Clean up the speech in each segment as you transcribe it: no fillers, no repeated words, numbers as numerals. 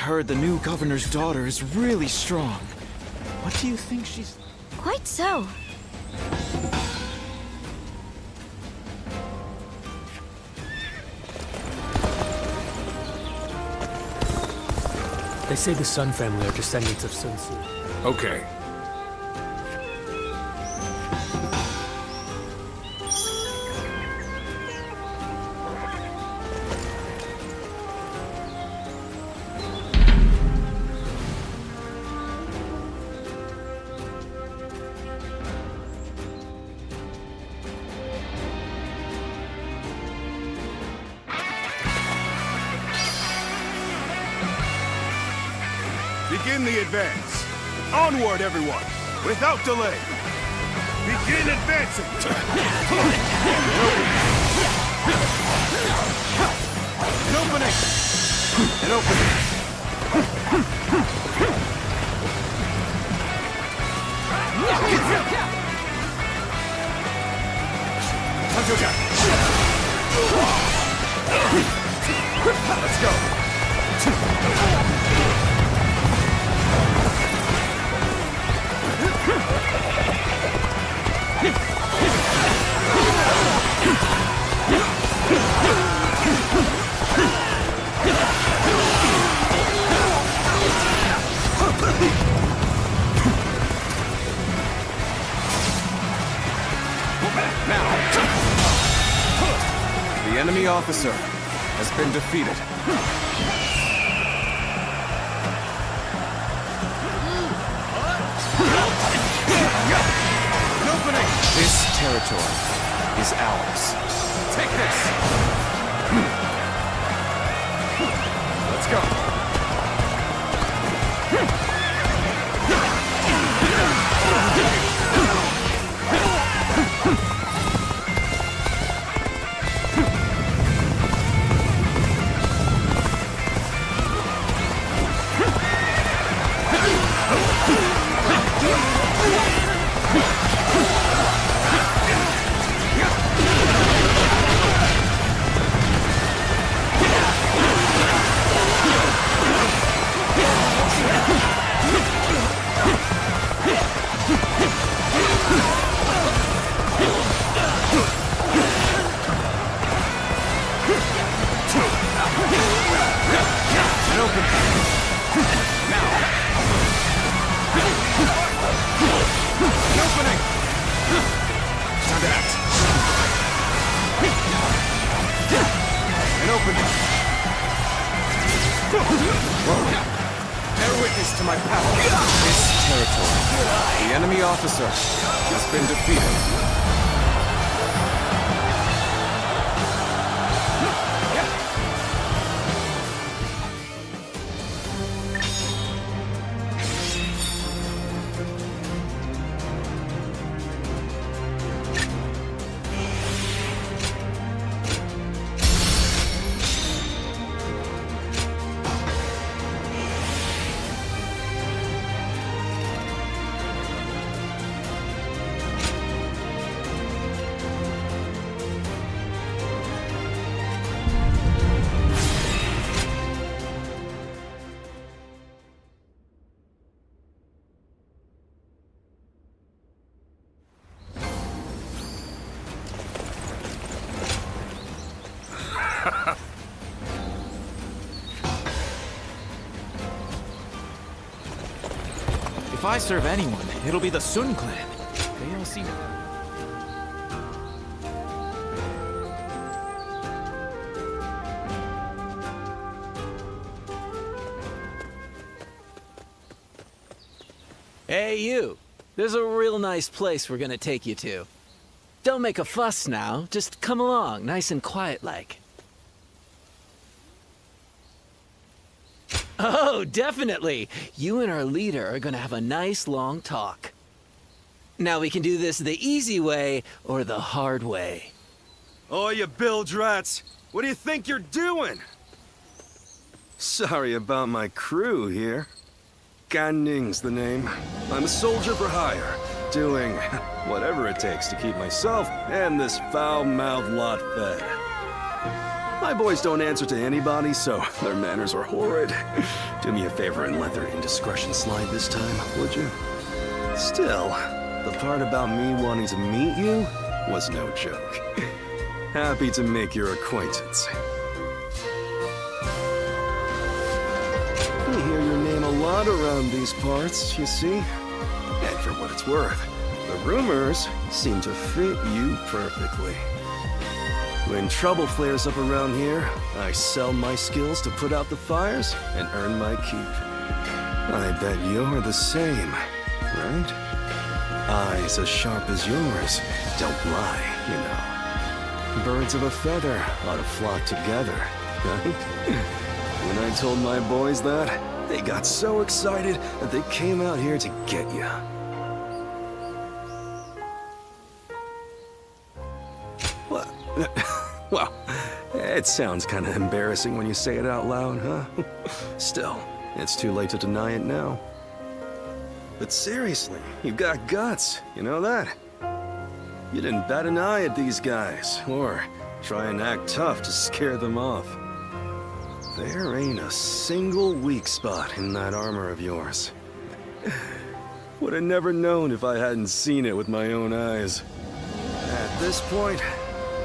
heard the new governor's daughter is really strong. What do you think she's... Quite so. They say the Sun family are descendants of Sun Tzu. Okay. Begin the advance. Onward, everyone, without delay. Begin advancing. An opening. An opening. Let's go. The enemy officer has been defeated. This territory is ours. Take this. Let's go. Bear witness to my power. This territory, the enemy officer, has been defeated. If I serve anyone, it'll be the Sun clan. They all seem... Hey, you. There's a real nice place we're gonna take you to. Don't make a fuss now. Just come along, nice and quiet-like. Oh, definitely. You and our leader are gonna have a nice long talk. Now we can do this the easy way or the hard way. Oh, you bilge rats! What do you think you're doing? Sorry about my crew here. Gan Ning's the name. I'm a soldier for hire, doing whatever it takes to keep myself and this foul-mouthed lot fed. My boys don't answer to anybody, so their manners are horrid. Do me a favor and let their indiscretion slide this time, would you? Still, the part about me wanting to meet you was no joke. Happy to make your acquaintance. I hear your name a lot around these parts, you see? And for what it's worth, the rumors seem to fit you perfectly. When trouble flares up around here, I sell my skills to put out the fires and earn my keep. I bet you're the same, right? Eyes as sharp as yours don't lie, you know. Birds of a feather ought to flock together, right? When I told my boys that, they got so excited that they came out here to get you. What? Well, it sounds kind of embarrassing when you say it out loud, huh? Still, it's too late to deny it now. But seriously, you've got guts, you know that? You didn't bat an eye at these guys, or try and act tough to scare them off. There ain't a single weak spot in that armor of yours. Would have never known if I hadn't seen it with my own eyes. At this point,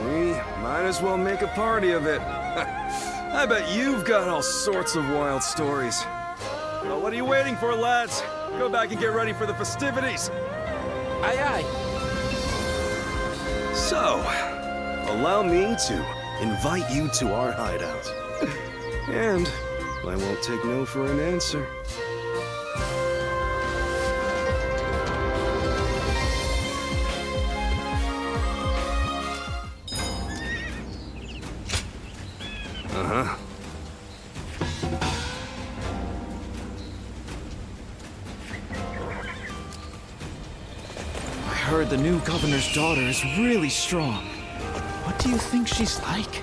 we might as well make a party of it. I bet you've got all sorts of wild stories. Well, what are you waiting for, lads? Go back and get ready for the festivities. Aye, aye. So, allow me to invite you to our hideout. And I won't take no for an answer. Uh-huh. I heard the new governor's daughter is really strong. What do you think she's like?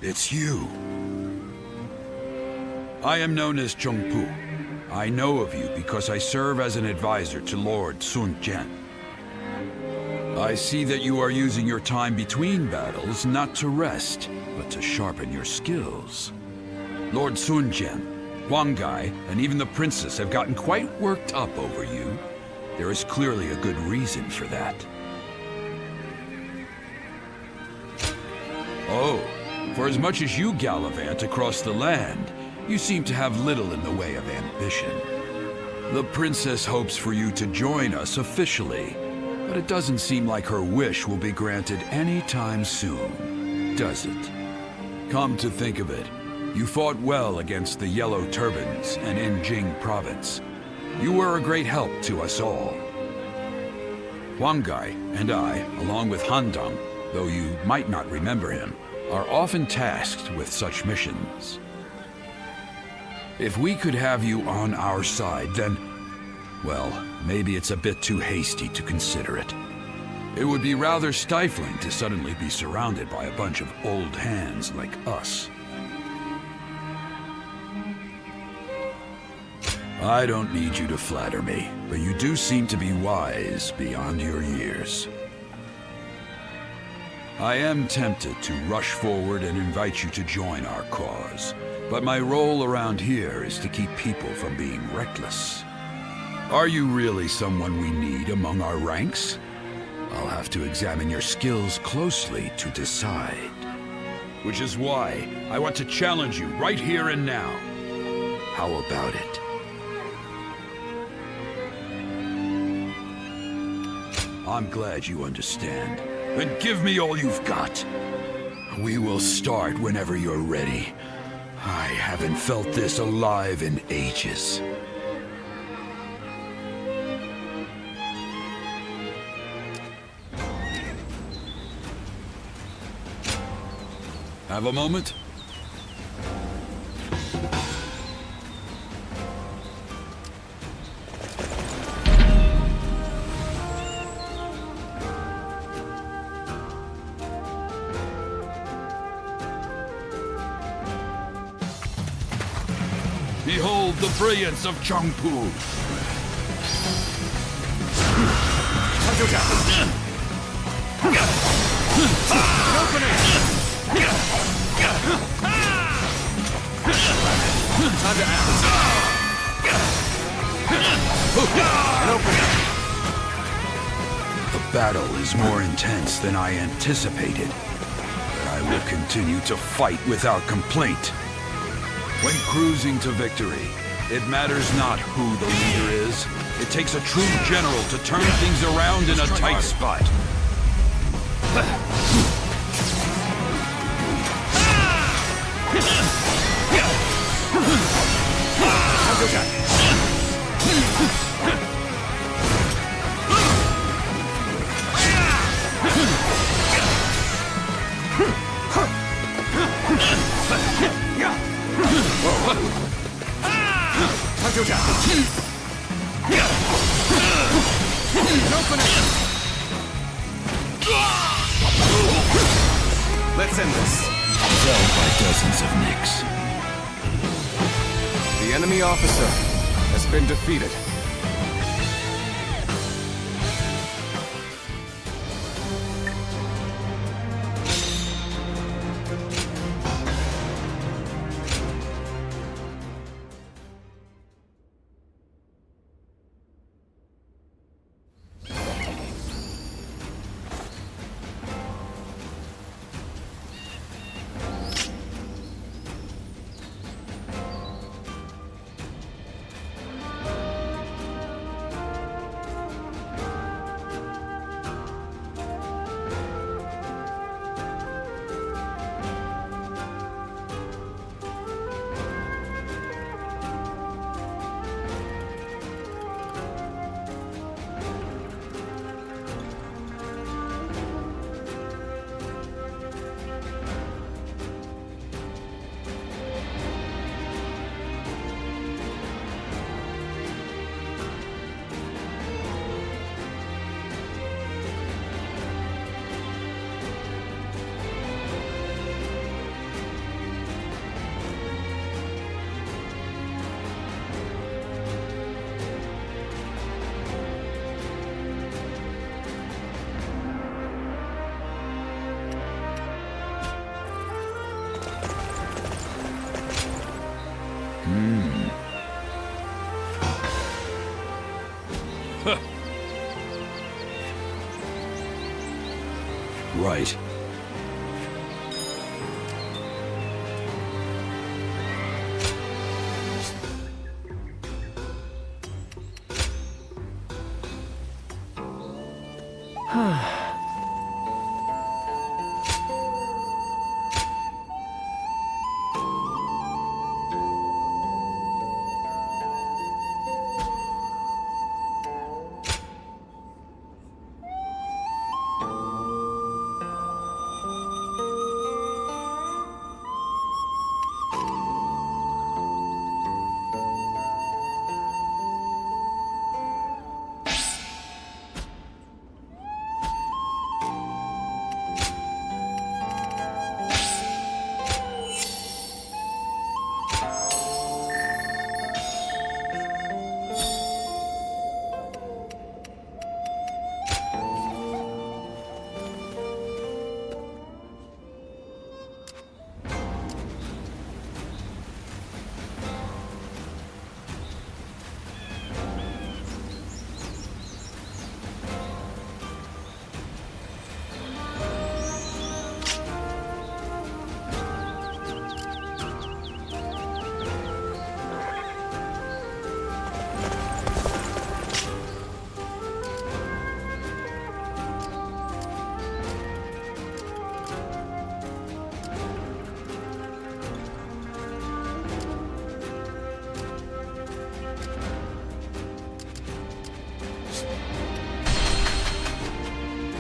It's you. I am known as Chongpu. I know of you because I serve as an advisor to Lord Sun Jian. I see that you are using your time between battles not to rest, but to sharpen your skills. Lord Sun Jian, Huang Gai, and even the princess have gotten quite worked up over you. There is clearly a good reason for that. Oh. For as much as you gallivant across the land, you seem to have little in the way of ambition. The princess hopes for you to join us officially, but it doesn't seem like her wish will be granted anytime soon, does it? Come to think of it, you fought well against the Yellow Turbans and in Jing province. You were a great help to us all. Huang Gai and I, along with Han Dang, though you might not remember him, are often tasked with such missions. If we could have you on our side, then, well, maybe it's a bit too hasty to consider it. It would be rather stifling to suddenly be surrounded by a bunch of old hands like us. I don't need you to flatter me, but you do seem to be wise beyond your years. I am tempted to rush forward and invite you to join our cause, but my role around here is to keep people from being reckless. Are you really someone we need among our ranks? I'll have to examine your skills closely to decide. Which is why I want to challenge you right here and now. How about it? I'm glad you understand. Then give me all you've got. We will start whenever you're ready. I haven't felt this alive in ages. Have a moment? the brilliance of Changpu. Time to act. An opening. The battle is more intense than I anticipated, but I will continue to fight without complaint. When cruising to victory, it matters not who the leader is. It takes a true general to turn things around in a tight spot. Let's end this. Felled by dozens of nicks. The enemy officer has been defeated. Right.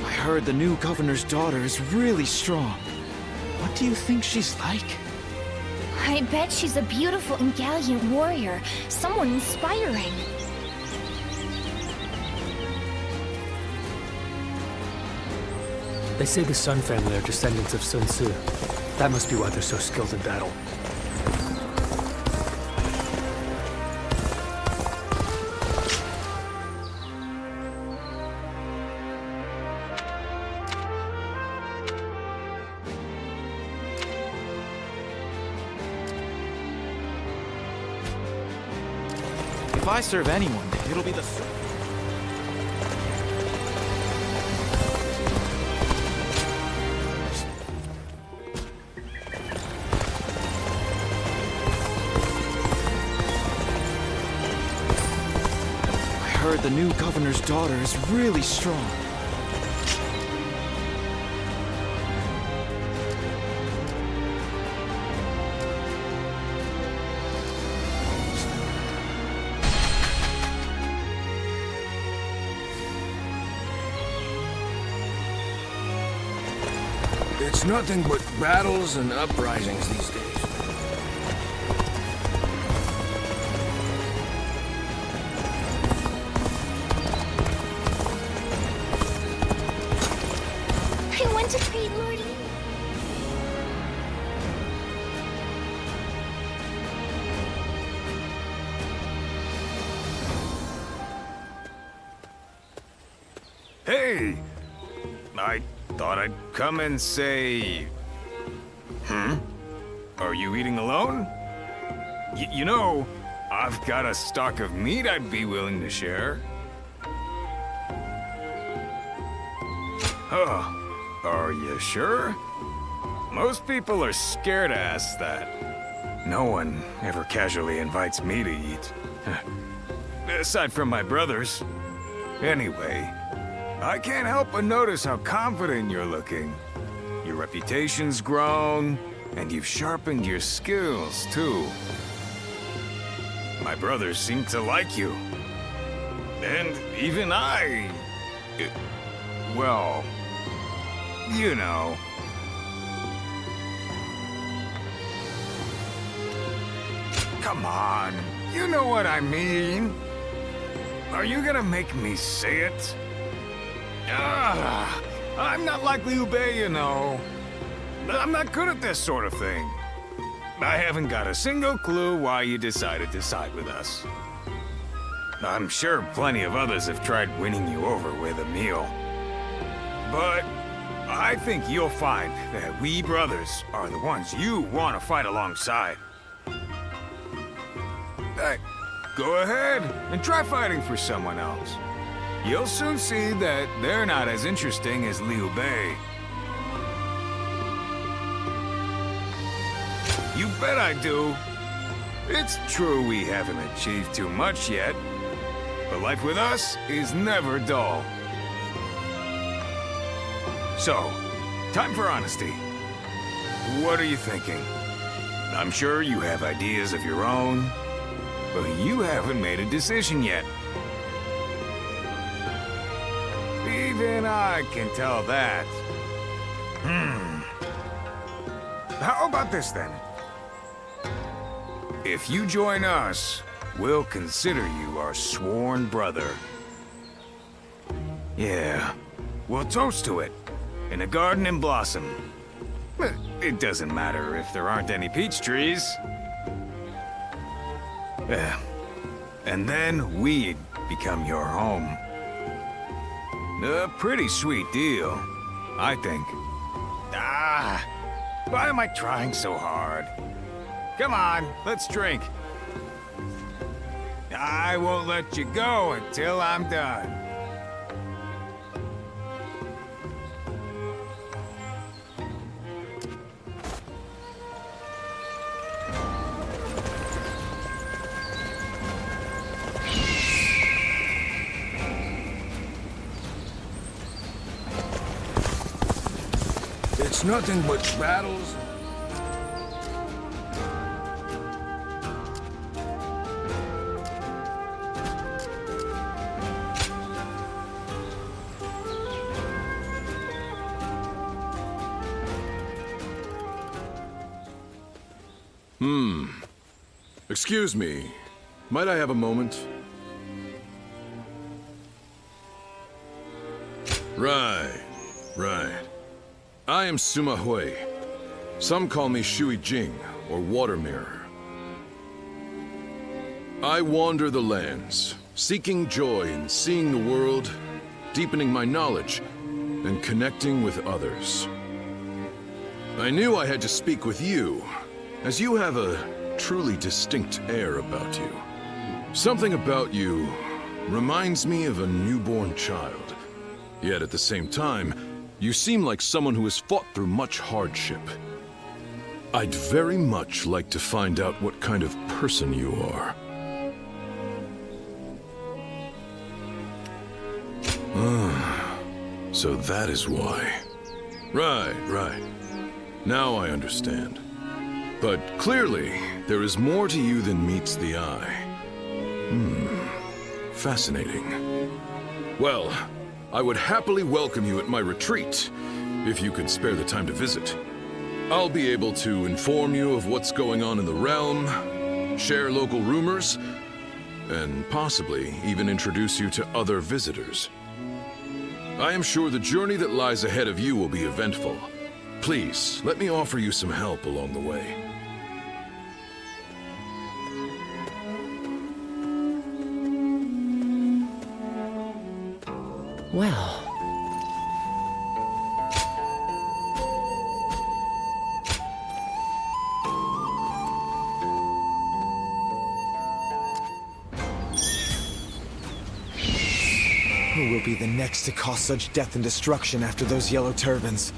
I heard the new governor's daughter is really strong. What do you think she's like? I bet she's a beautiful and gallant warrior. Someone inspiring. They say the Sun family are descendants of Sun Tzu. That must be why they're so skilled in battle. I serve anyone, it'll be the... I heard the new governor's daughter is really strong. It's nothing but battles and uprisings these days. I want to greet Lord. Hey! I thought I'd come and say... Are you eating alone? You know, I've got a stock of meat I'd be willing to share. Oh, are you sure? Most people are scared to ask that. No one ever casually invites me to eat. Aside from my brothers. Anyway, I can't help but notice how confident you're looking. Your reputation's grown, and you've sharpened your skills, too. My brothers seem to like you. And even I... well... you know... Come on, you know what I mean. Are you gonna make me say it? I'm not like Liu Bei, you know. I'm not good at this sort of thing. I haven't got a single clue why you decided to side with us. I'm sure plenty of others have tried winning you over with a meal. But I think you'll find that we brothers are the ones you want to fight alongside. Hey, go ahead and try fighting for someone else. You'll soon see that they're not as interesting as Liu Bei. You bet I do. It's true we haven't achieved too much yet, but life with us is never dull. So, time for honesty. What are you thinking? I'm sure you have ideas of your own, but you haven't made a decision yet. Even I can tell that. How about this then? If you join us, we'll consider you our sworn brother. Yeah, we'll toast to it in a garden in blossom. It doesn't matter if there aren't any peach trees. And then we'd become your home. A pretty sweet deal, I think. Why am I trying so hard? Come on, let's drink. I won't let you go until I'm done. It's nothing but battles. Excuse me. Might I have a moment? Right. I am Sima Hui. Some call me Shui Jing, or Water Mirror. I wander the lands, seeking joy in seeing the world, deepening my knowledge, and connecting with others. I knew I had to speak with you, as you have a truly distinct air about you. Something about you reminds me of a newborn child. Yet at the same time, you seem like someone who has fought through much hardship. I'd very much like to find out what kind of person you are. So that is why. Right. Now I understand. But clearly, there is more to you than meets the eye. Fascinating. Well, I would happily welcome you at my retreat, if you could spare the time to visit. I'll be able to inform you of what's going on in the realm, share local rumors, and possibly even introduce you to other visitors. I am sure the journey that lies ahead of you will be eventful. Please, let me offer you some help along the way. Well. Who will be the next to cause such death and destruction after those yellow turbans?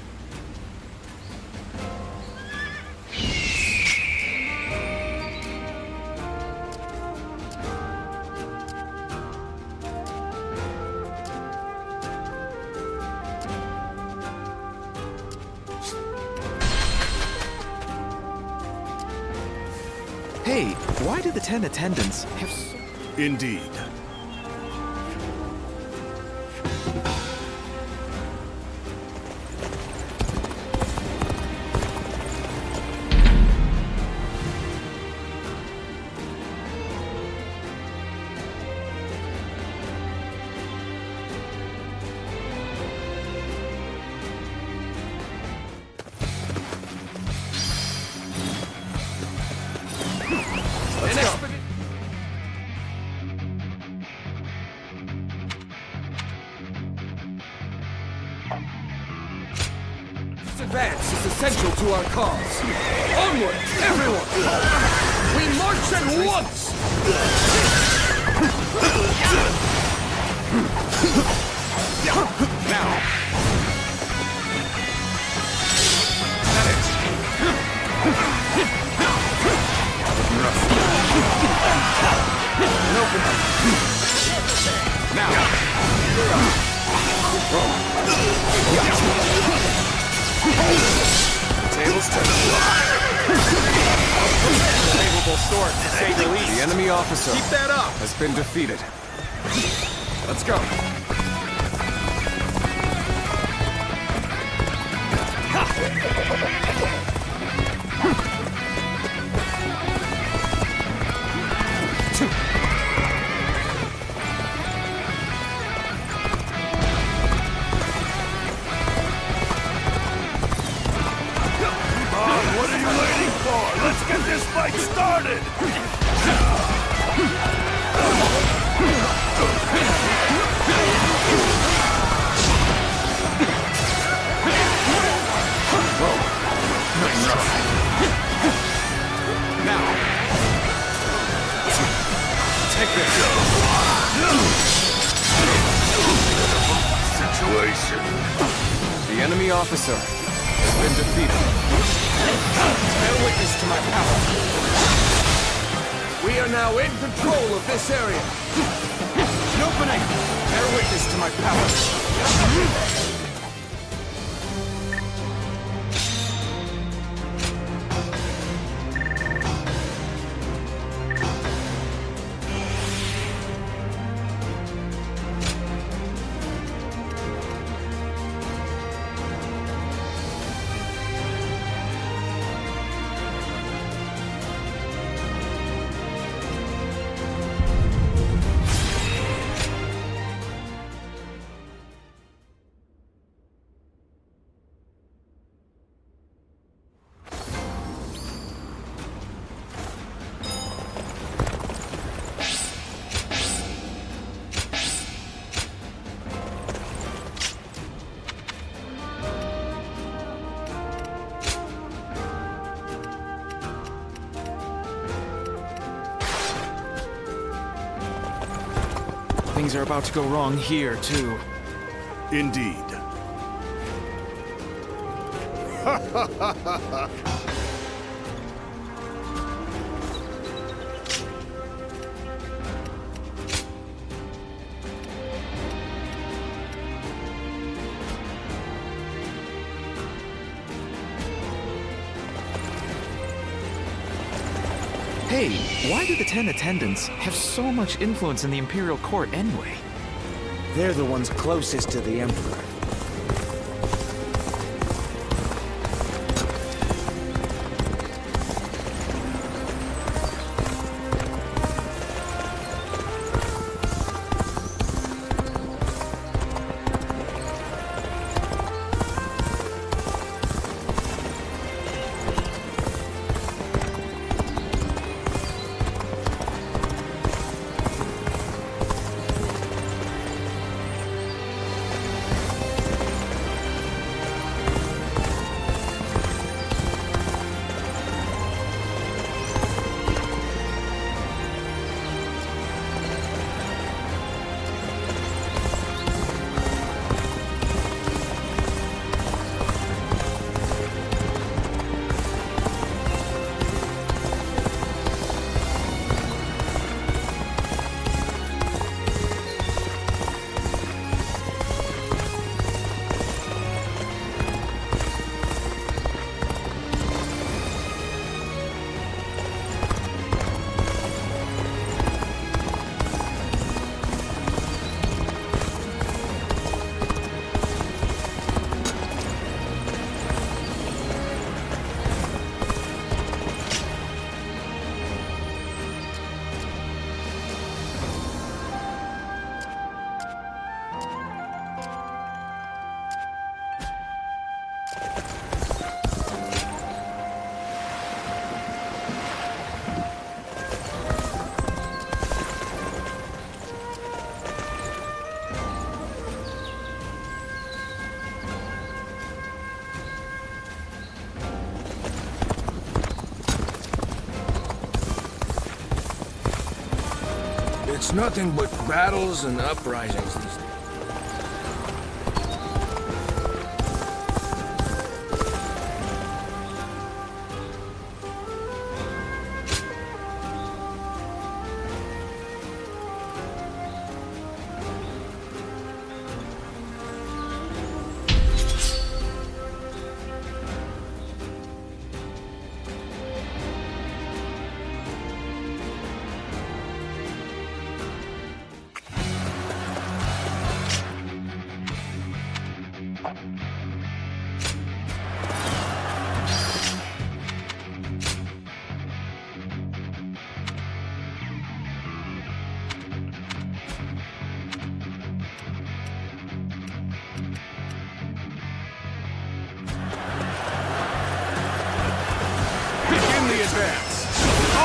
Hey, why do the 10 attendants have Indeed. Advance is essential to our cause. Onward, everyone! We march at once! Now! That it! Open up! Now! Tables turned. Favorable sword, to say the least. The enemy officer Keep that up! has been defeated. Let's go. What are you waiting for? Let's get this fight started! Now! Take this! Situation. The enemy officer has been defeated. Bear witness to my power. We are now in control of this area. An opening! Bear witness to my power. Things are about to go wrong here, too. Indeed. Hey, why do the 10 attendants have so much influence in the Imperial Court anyway? They're the ones closest to the Emperor. It's nothing but battles and uprisings these days.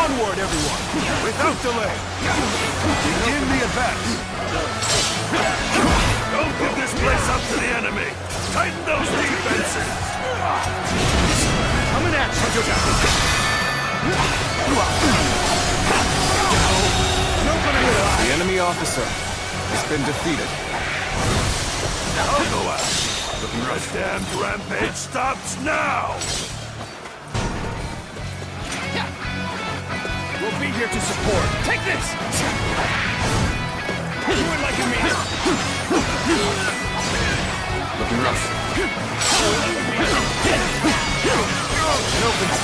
Onward, everyone! Without delay! Begin the advance! Don't give this place up to the enemy! Tighten those defenses! Coming at you! The enemy officer has been defeated. I'll go out! The damned rampage stops now! We'll be here to support. Take this! Do it like you mean it! Looking rough. It opens.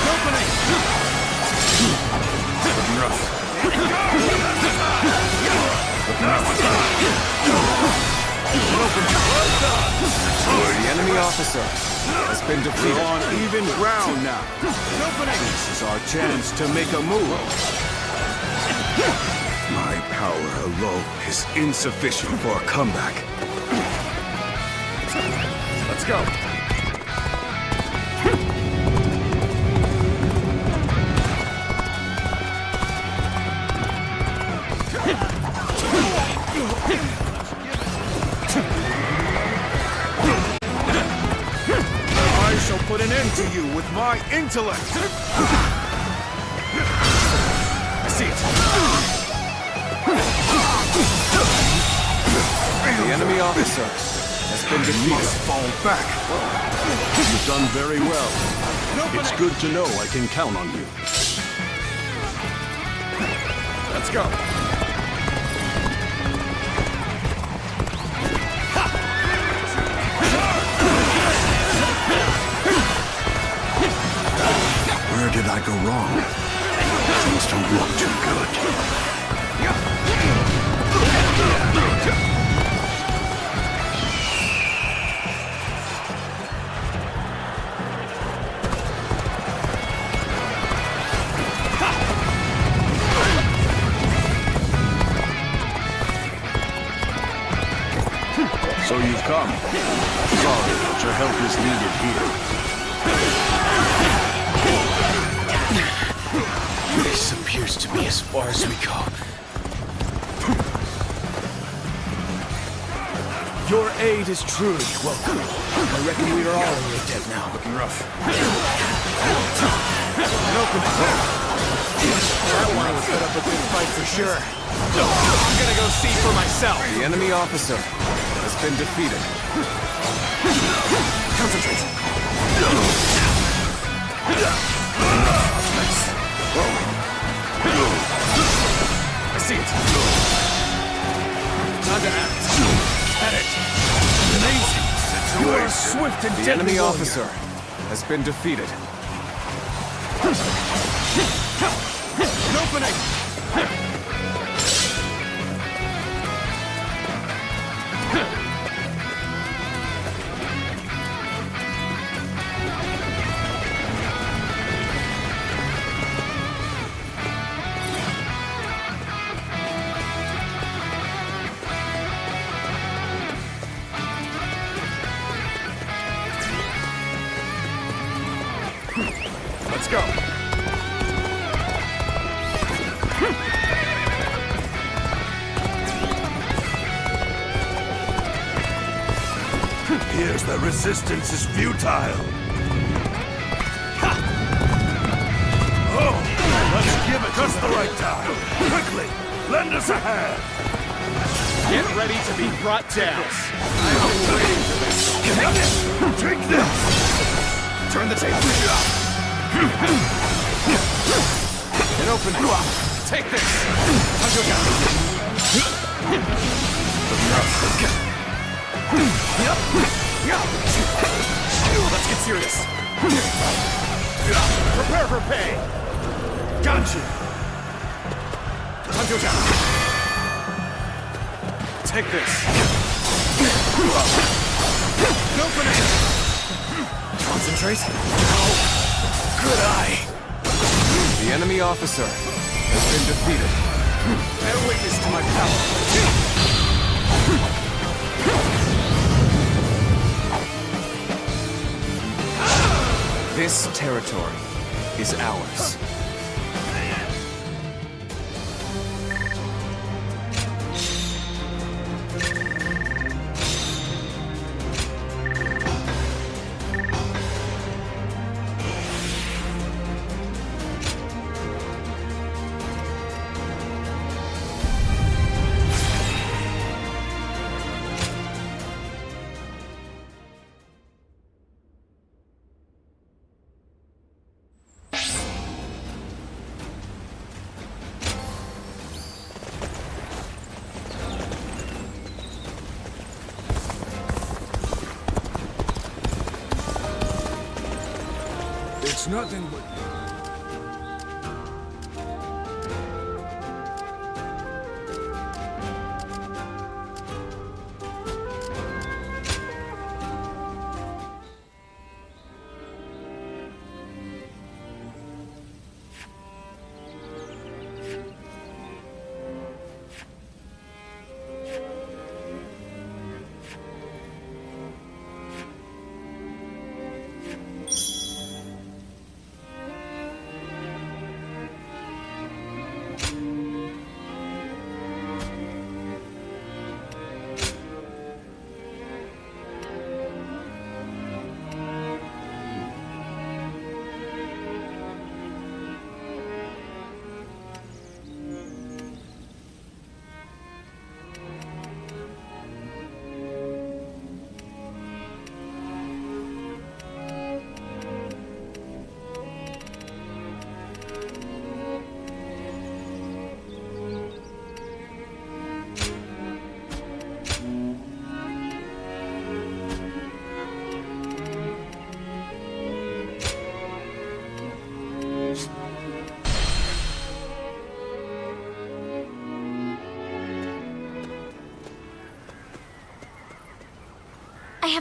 Opening! Looking rough. The enemy officer has been defeated. We're on even ground now. This is our chance to make a move. My power alone is insufficient for a comeback. Let's go. I shall put an end to you. you with my intellect! I see it. The enemy officer has been defeated. Fall back. You've done very well. It's good to know I can count on you. Let's go. Where did I go wrong? Things don't look too good. So you've come. Sorry, but your help is needed here. This appears to be as far as we go. Your aid is truly welcome. I reckon we are all in your debt now. Looking rough. An open door. That one will put up a good fight for sure. I'm gonna go see for myself. The enemy officer has been defeated. Concentrate. I see it. Time to act. At it. Amazing. You are swift and deadly. The enemy officer has been defeated. An opening. Let's go. Here's the resistance is futile. Oh, let's give it just the right time. Quickly, lend us a hand. Get ready to be brought down. I've been waiting for this. Take this. Turn the table. An open. Take this. How's your down? Let's get serious. Prepare for pay. Gotcha. How's your down? Take this. Open it. Concentrate. Good eye. The enemy officer has been defeated. Bear witness to my power. This territory is ours. It's nothing but...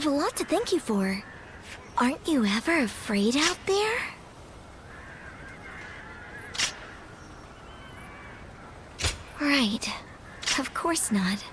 have a lot to thank you for. Aren't you ever afraid out there? Right. Of course not.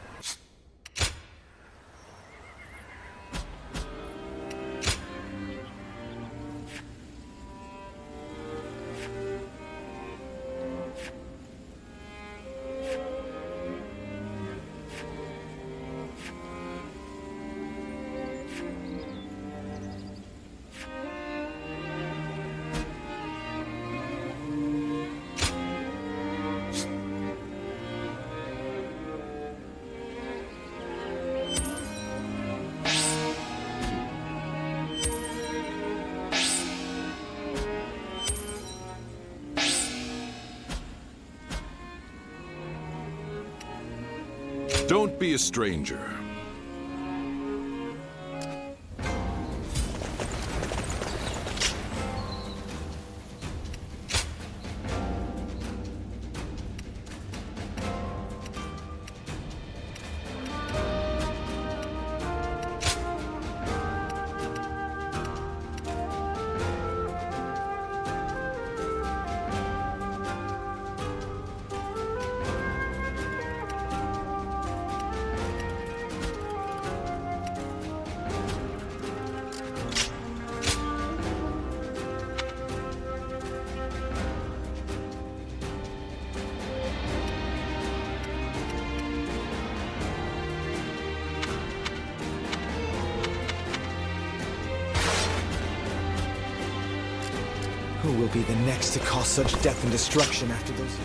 Don't be a stranger. Who will be the next to cause such death and destruction after those...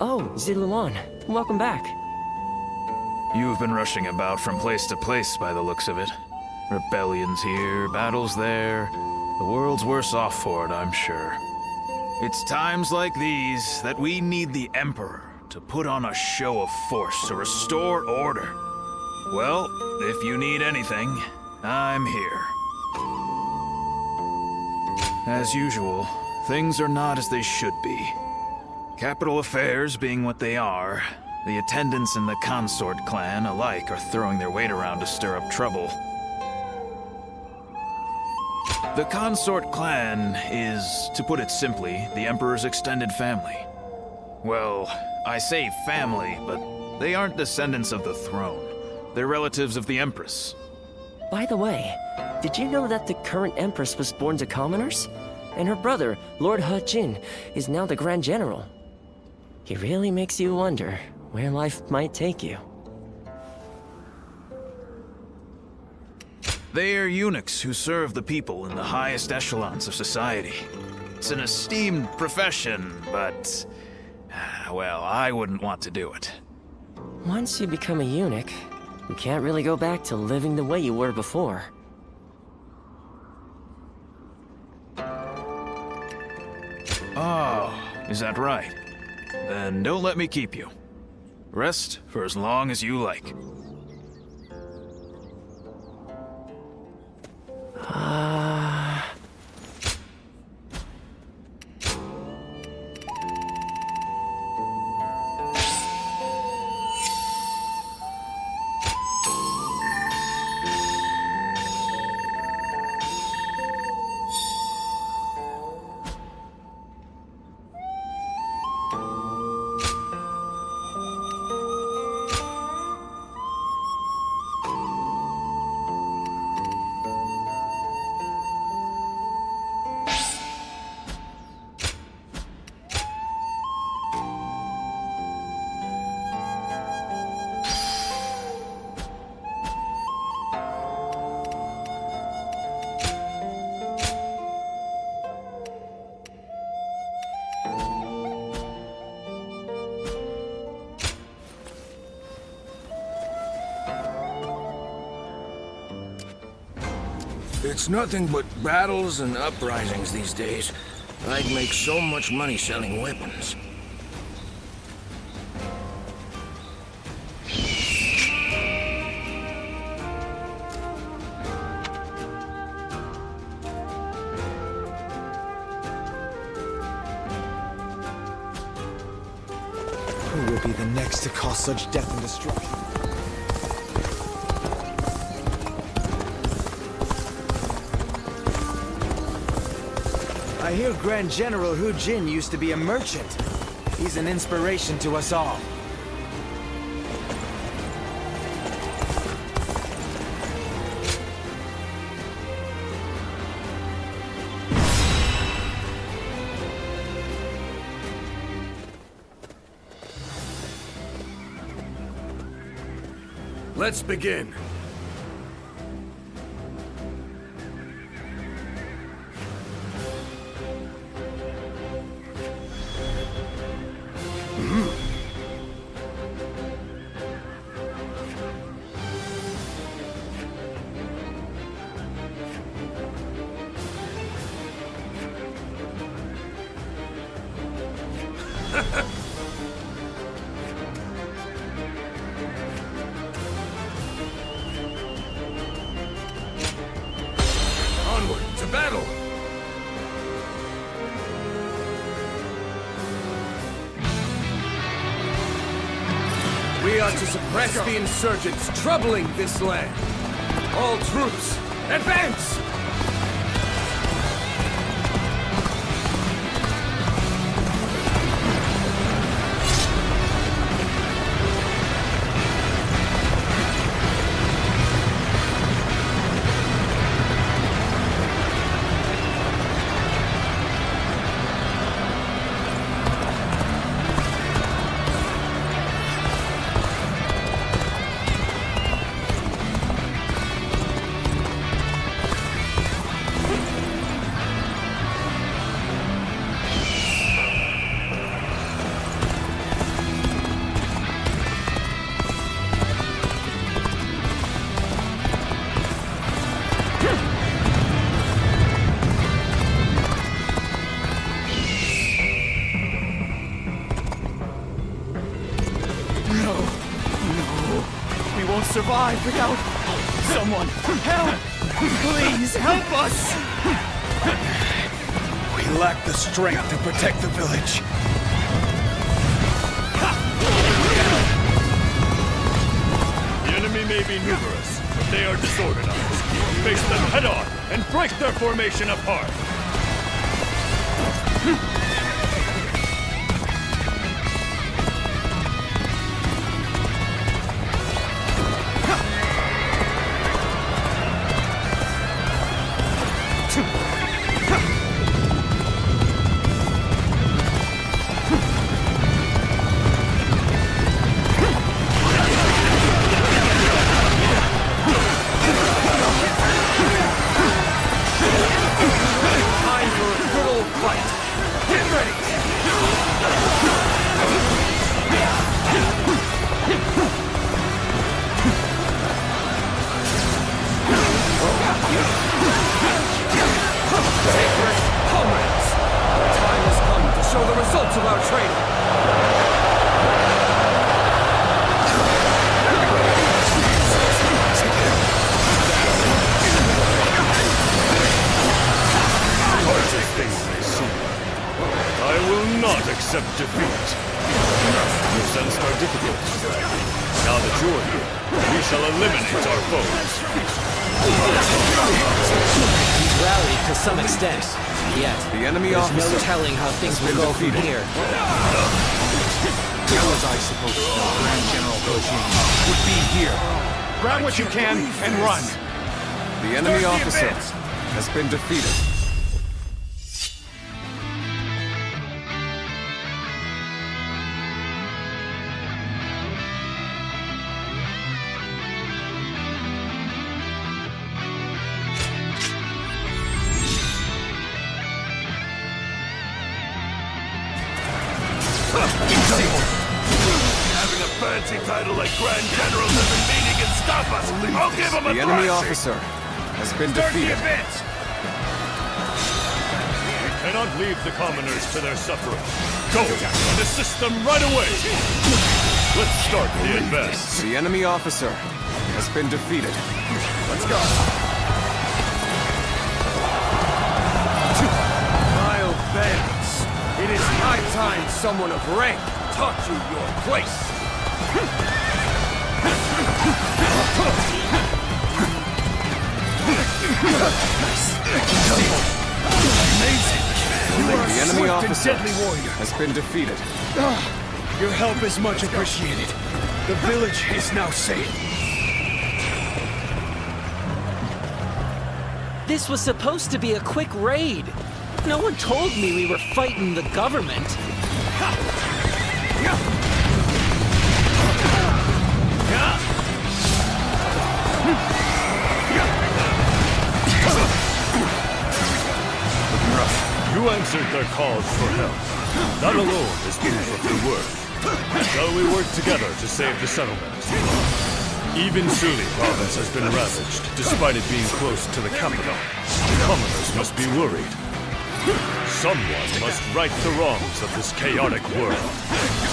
Oh, Ziluan, welcome back. You've been rushing about from place to place by the looks of it. Rebellions here, battles there. The world's worse off for it, I'm sure. It's times like these that we need the Emperor to put on a show of force to restore order. Well, if you need anything, I'm here. As usual, things are not as they should be. Capital affairs being what they are, the attendants in the consort clan alike are throwing their weight around to stir up trouble. The consort clan is, to put it simply, the Emperor's extended family. Well, I say family, but they aren't descendants of the throne. They're relatives of the Empress. By the way, did you know that the current Empress was born to commoners? And her brother, Lord He Jin, is now the Grand General. It really makes you wonder where life might take you. They are eunuchs who serve the people in the highest echelons of society. It's an esteemed profession, but... well, I wouldn't want to do it. Once you become a eunuch, you can't really go back to living the way you were before. Oh, is that right? Then don't let me keep you. Rest for as long as you like. It's nothing but battles and uprisings these days. I'd make so much money selling weapons. Who will be the next to cause such death and destruction? I hear Grand General Hu Jin used to be a merchant. He's an inspiration to us all. Let's begin. Onward to battle! We are to suppress the insurgents troubling this land. All troops, advance! Survive without someone. Help! Please help us! We lack the strength to protect the village. The enemy may be numerous, but they are disorganized. Face them head on and break their formation apart. Time for a good old fight. Take rest, comrades! The time has come to show the results of our training! I will not accept defeat. You sensed our difficulties. Now that you're here, we shall eliminate our foes. He's rallied to some extent, yet The enemy there's officer no telling how things will go from here. How was I supposed to know Grand General Hojin would be here? Grab what you can and run! The enemy officer has been defeated. Having a fancy title like Grand General doesn't mean he can stop us. I'll give him a The enemy officer has been defeated. We cannot leave the commoners to their suffering. Go and assist them right away. Let's start the advance. The enemy officer has been defeated. Let's go. Vile bandits! It is high time someone of rank taught you your place! Amazing! You are The a enemy swift and officer deadly warrior. has been defeated. Your help is much appreciated. The village is now safe. This was supposed to be a quick raid. No one told me we were fighting the government. You answered their calls for help. That alone is proof of your worth. Shall we work together to save the settlement? Even Suli province has been ravaged, despite it being close to the capital. The commoners must be worried. Someone must right the wrongs of this chaotic world.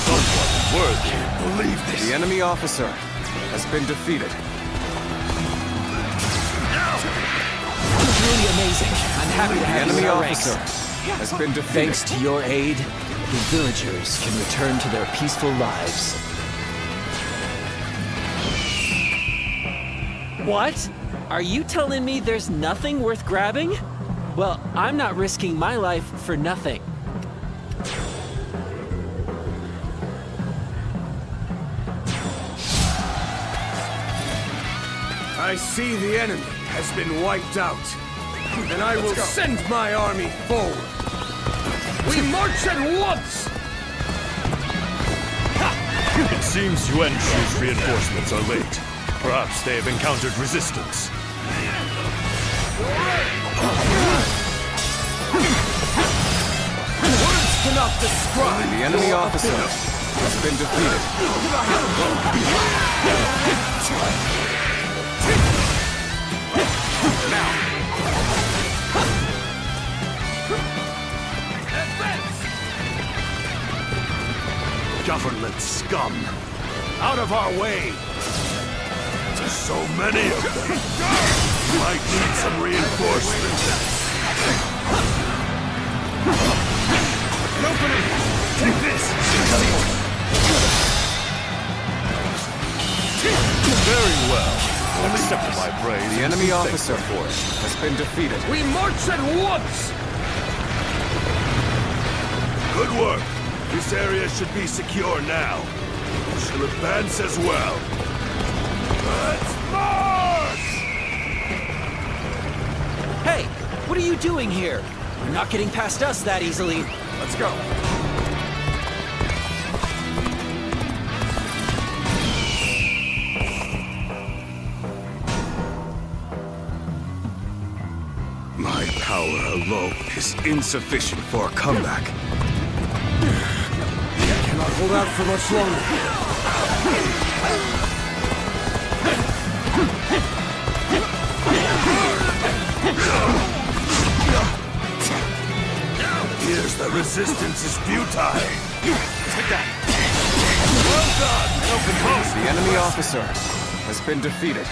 Someone worthy. Believe this. The enemy officer has been defeated. Truly amazing. I'm happy to The have you in enemy our ranks. officer has been defeated. Thanks to your aid, the villagers can return to their peaceful lives. What? Are you telling me there's nothing worth grabbing? Well, I'm not risking my life for nothing. I see the enemy has been wiped out. And I will send my army forward. We march at once! It seems Yuan Shu's reinforcements are late. Perhaps they have encountered resistance. Words cannot describe. The enemy officer has been defeated. Now. Government scum! Out of our way! There's so many of them! Might need some reinforcements. Opening! Take this! Very well. Accept my praise. The enemy officer has been defeated. We march at once! Good work. This area should be secure now. We shall advance as well. Let's march! Hey, what are you doing here? You're not getting past us that easily. Let's go. My power alone is insufficient for a comeback. Cannot hold out for much longer. Resistance is futile. Take that. Well done! Open close. The enemy officer has been defeated.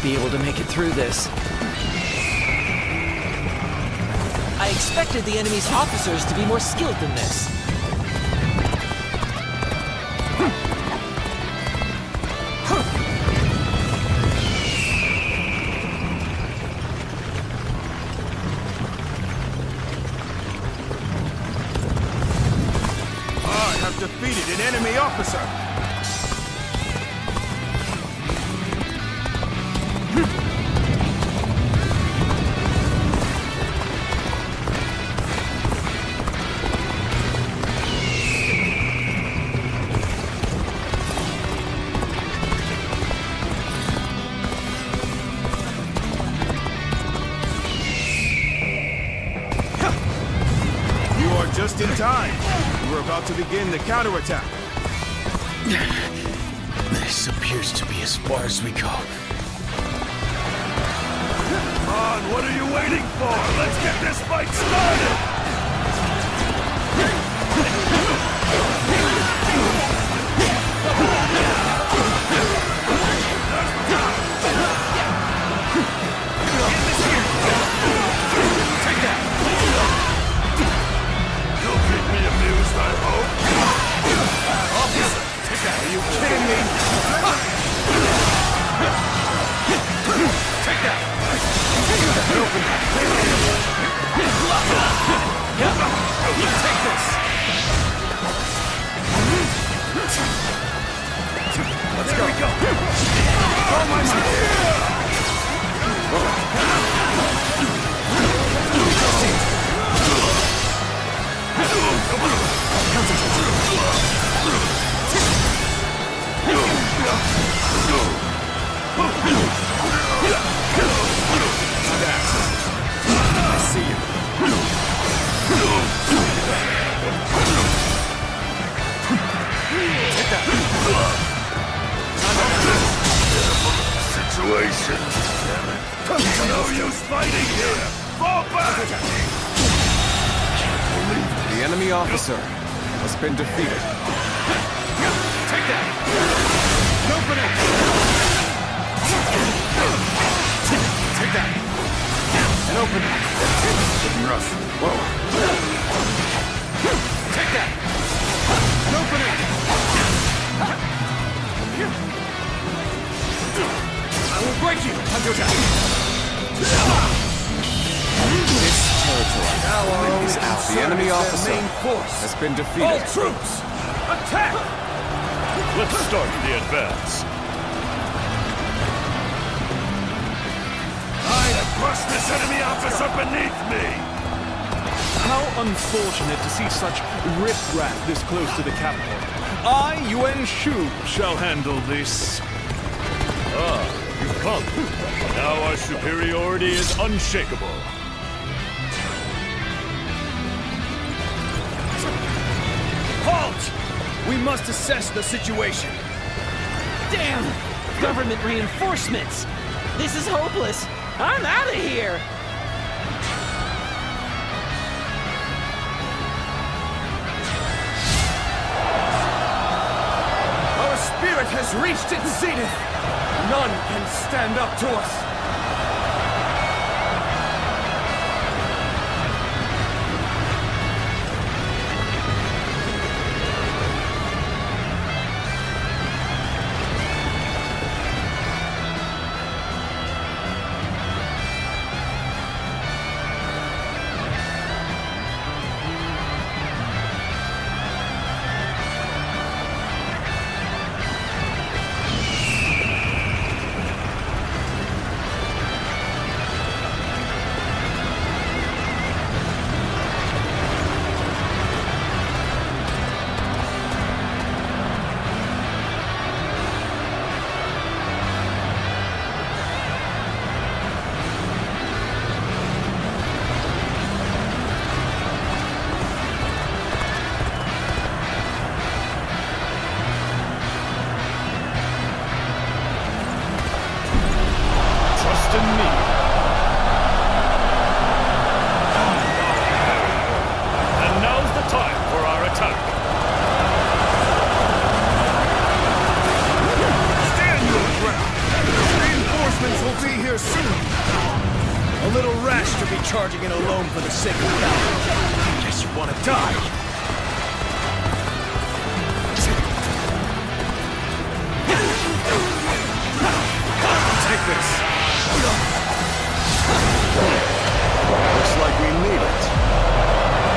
Be able to make it through this. I expected the enemy's officers to be more skilled than this. I have defeated an enemy officer. Just in time. We're about to begin the counterattack. This appears to be as far as we go. Come on, what are you waiting for? Let's get this fight started! Take that! Amused, I hope. Officer, take that. Are you kidding me? Take that. Open that. Take this. Let's go. There we go. Oh my God. I see you. Take that. Situation. Damn it. No use fighting here. Fall back. The enemy officer has been defeated. Take that! Open it! Take that! And open it! Looking rough. Whoa. Take that! And open it! I will break you! This territory is out. The enemy officer has been defeated. All troops, attack! Let's start the advance. I have crushed this enemy officer beneath me! How unfortunate to see such riffraff this close to the capital. I, Yuan Shu, shall handle this. Ah, you've come. Now our superiority is unshakable. Halt! We must assess the situation. Damn! Government reinforcements! This is hopeless! I'm out of here! Our spirit has reached its zenith! None can stand up to us! trash to be charging in alone for the sake of battle. Guess you want to die. Take this. Looks like we need it.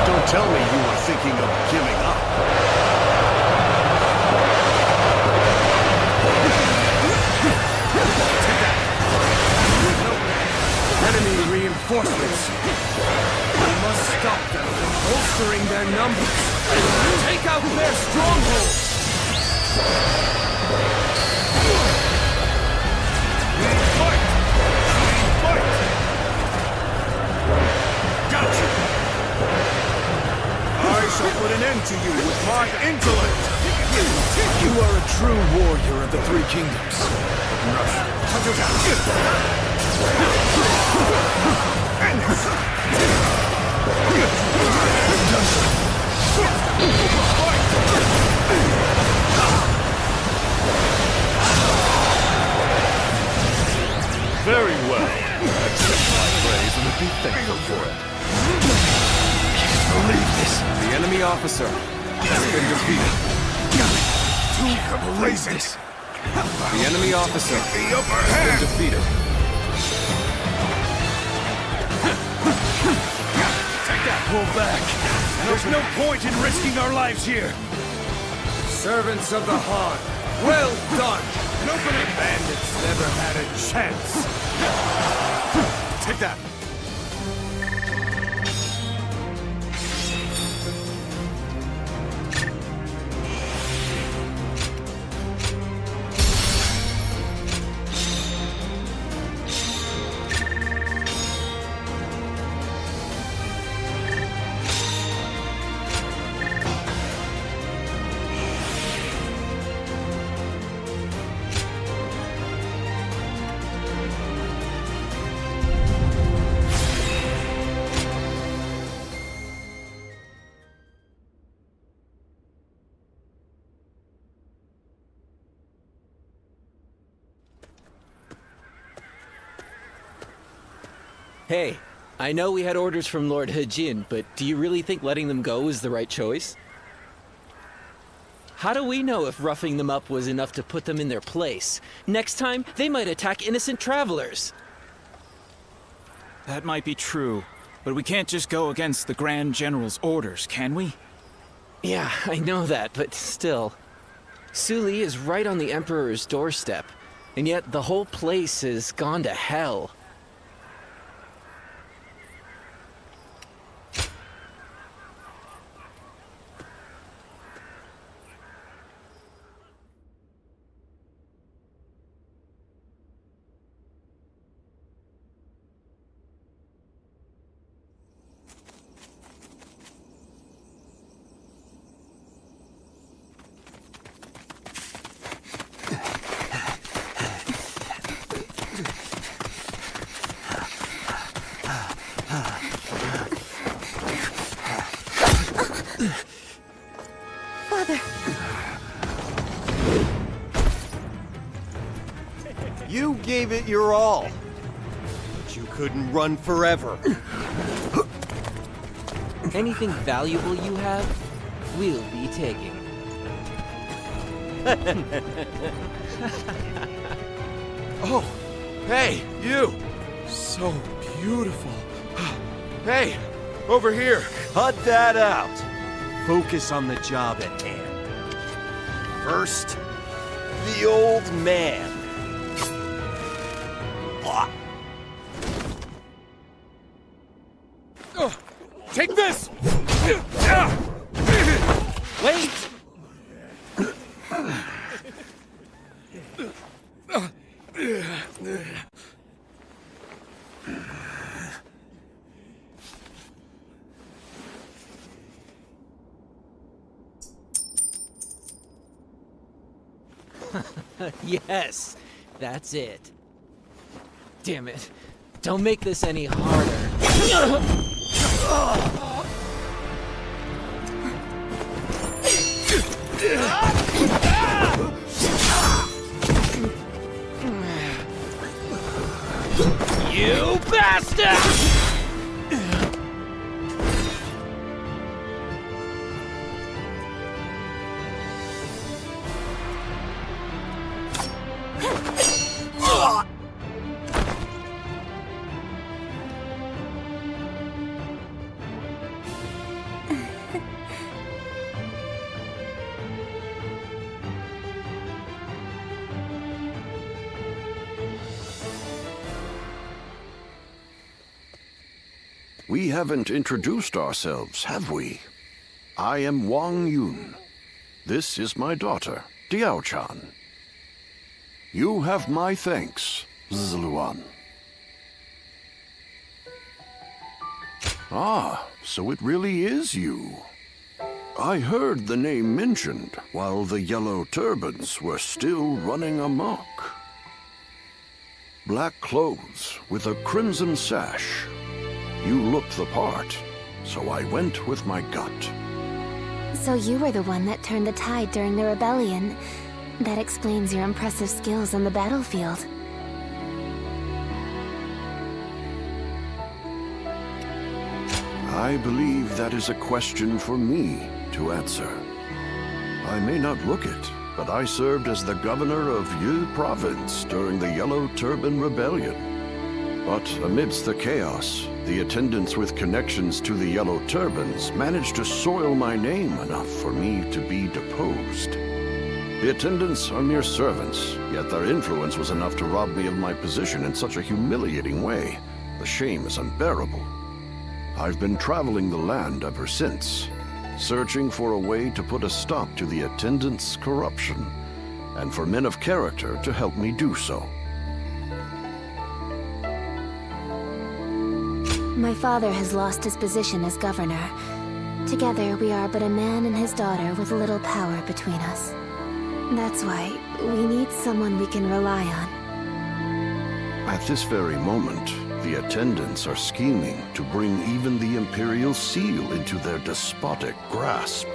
Don't tell me you were thinking of giving up. Take that. Enemy reinforcements. We must stop them from bolstering their numbers. Take out their strongholds. Fight! Fight! Got you! I shall put an end to you with my intellect! You are a true warrior of the Three Kingdoms. Very well. Accept my praise and be thankful for it. Can't believe this. The enemy officer has been defeated. Can't believe this. The enemy officer has been defeated. Take that, pull back. There's no point in risking our lives here. Servants of the Han, well done. Nobody bandits never had a chance. Take that. Hey, I know we had orders from Lord He, but do you really think letting them go was the right choice? How do we know if roughing them up was enough to put them in their place? Next time, they might attack innocent travelers. That might be true, but we can't just go against the Grand General's orders, can we? Yeah, I know that, but still. Suli is right on the Emperor's doorstep, and yet the whole place has gone to hell. Father. You gave it your all, but you couldn't run forever. Anything valuable you have, we'll be taking. Oh, hey, you! So beautiful. Hey, over here. Cut that out. Focus on the job at hand. First, the old man. Take this! Wait! Yes, that's it. Damn it. Don't make this any harder. You bastard! We haven't introduced ourselves, have we? I am Wang Yun. This is my daughter, Diao-chan. You have my thanks, Zluan. Ah, so it really is you. I heard the name mentioned while the Yellow Turbans were still running amok. Black clothes with a crimson sash. You looked the part, so I went with my gut. So you were the one that turned the tide during the rebellion. That explains your impressive skills on the battlefield. I believe that is a question for me to answer. I may not look it, but I served as the governor of Yu Province during the Yellow Turban Rebellion. But amidst the chaos, the attendants with connections to the Yellow Turbans managed to soil my name enough for me to be deposed. The attendants are mere servants, yet their influence was enough to rob me of my position in such a humiliating way. The shame is unbearable. I've been traveling the land ever since, searching for a way to put a stop to the attendants' corruption, and for men of character to help me do so. My father has lost his position as governor. Together, we are but a man and his daughter with little power between us. That's why we need someone we can rely on. At this very moment, the attendants are scheming to bring even the Imperial Seal into their despotic grasp.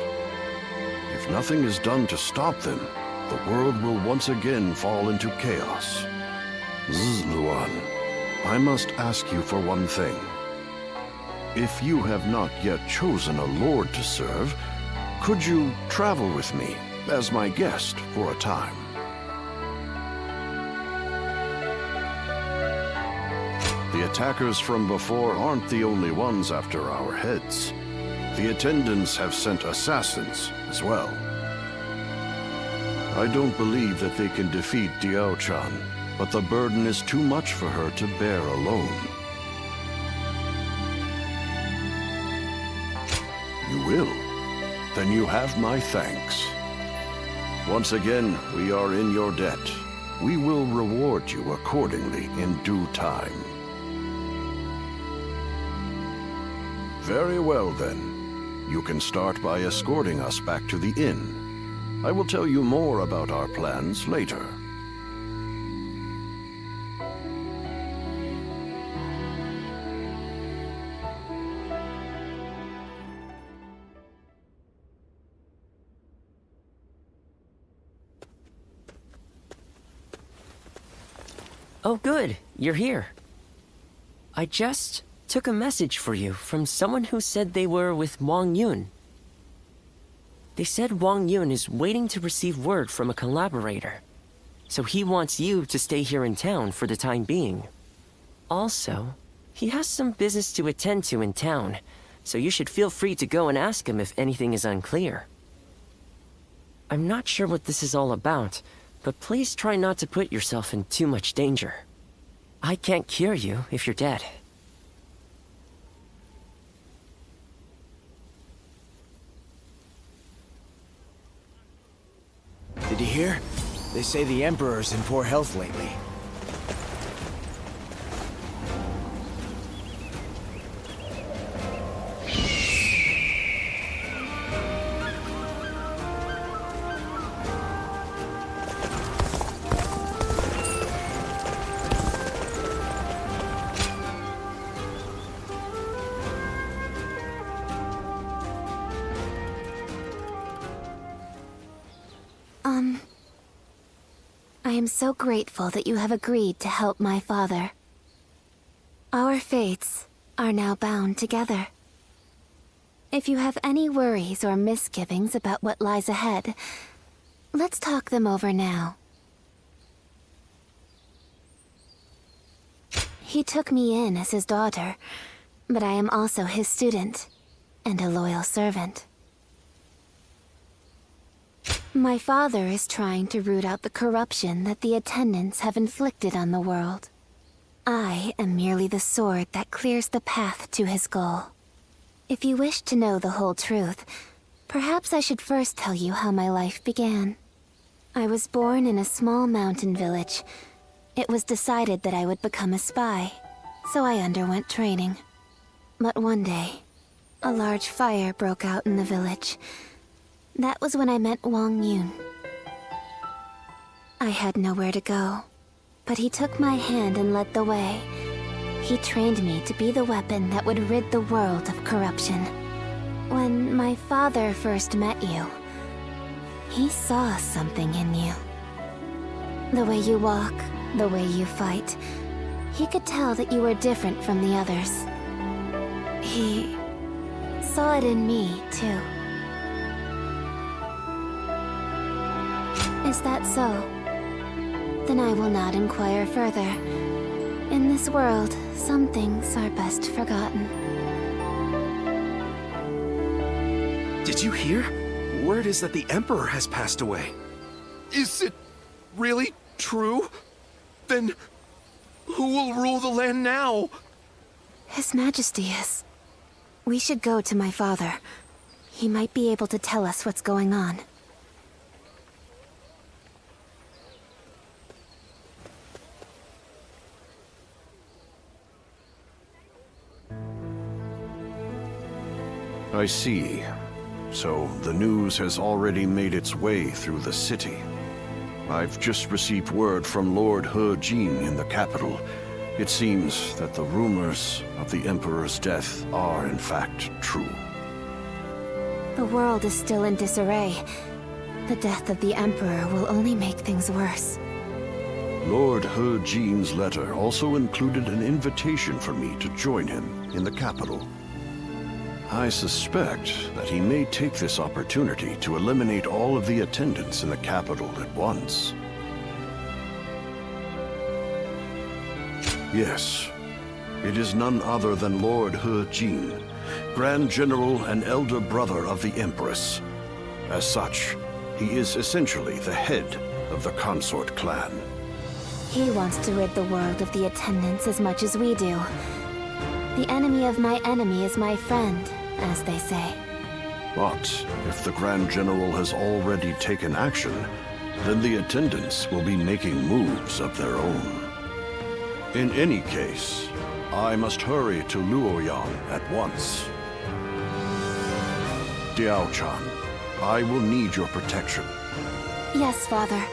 If nothing is done to stop them, the world will once again fall into chaos. Zluan, I must ask you for one thing. If you have not yet chosen a lord to serve, could you travel with me as my guest for a time? The attackers from before aren't the only ones after our heads. The attendants have sent assassins as well. I don't believe that they can defeat Diao-chan, but the burden is too much for her to bear alone. You will? Then you have my thanks. Once again, we are in your debt. We will reward you accordingly in due time. Very well, then. You can start by escorting us back to the inn. I will tell you more about our plans later. Oh, good. You're here. I just took a message for you from someone who said they were with Wang Yun. They said Wang Yun is waiting to receive word from a collaborator, so he wants you to stay here in town for the time being. Also, he has some business to attend to in town, so you should feel free to go and ask him if anything is unclear. I'm not sure what this is all about, but please try not to put yourself in too much danger. I can't cure you if you're dead. Did you hear? They say the Emperor's in poor health lately. I am so grateful that you have agreed to help my father. Our fates are now bound together. If you have any worries or misgivings about what lies ahead, let's talk them over now. He took me in as his daughter, but I am also his student and a loyal servant. My father is trying to root out the corruption that the attendants have inflicted on the world. I am merely the sword that clears the path to his goal. If you wish to know the whole truth, perhaps I should first tell you how my life began. I was born in a small mountain village. It was decided that I would become a spy, so I underwent training. But one day, a large fire broke out in the village. That was when I met Wang Yun. I had nowhere to go, but he took my hand and led the way. He trained me to be the weapon that would rid the world of corruption. When my father first met you, he saw something in you. The way you walk, the way you fight, he could tell that you were different from the others. He saw it in me, too. Is that so? Then I will not inquire further. In this world, some things are best forgotten. Did you hear? Word is that the Emperor has passed away. Is it really true? Then who will rule the land now? His Majesty is. We should go to my father. He might be able to tell us what's going on. I see. So the news has already made its way through the city. I've just received word from Lord He Jin in the capital. It seems that the rumors of the Emperor's death are in fact true. The world is still in disarray. The death of the Emperor will only make things worse. Lord He Jin's letter also included an invitation for me to join him in the capital. I suspect that he may take this opportunity to eliminate all of the attendants in the capital at once. Yes, it is none other than Lord He Jin, Grand General and elder brother of the Empress. As such, he is essentially the head of the consort clan. He wants to rid the world of the attendants as much as we do. The enemy of my enemy is my friend, as they say. But if the Grand General has already taken action, then the attendants will be making moves of their own. In any case, I must hurry to Luoyang at once. Diao-chan, I will need your protection. Yes, Father.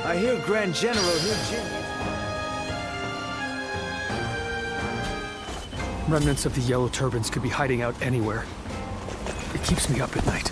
I hear Grand General He Jin. Remnants of the yellow turbans could be hiding out anywhere. It keeps me up at night.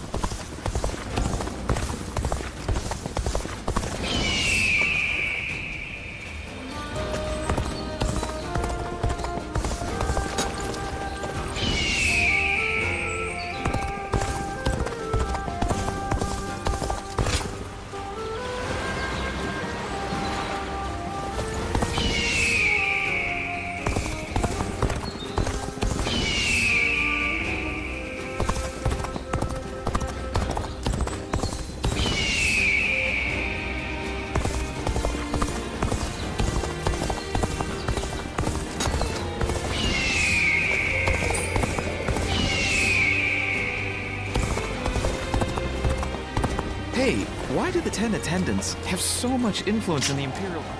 Hey, why do the 10 attendants have so much influence in the Imperial Court?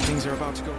Things are about to go.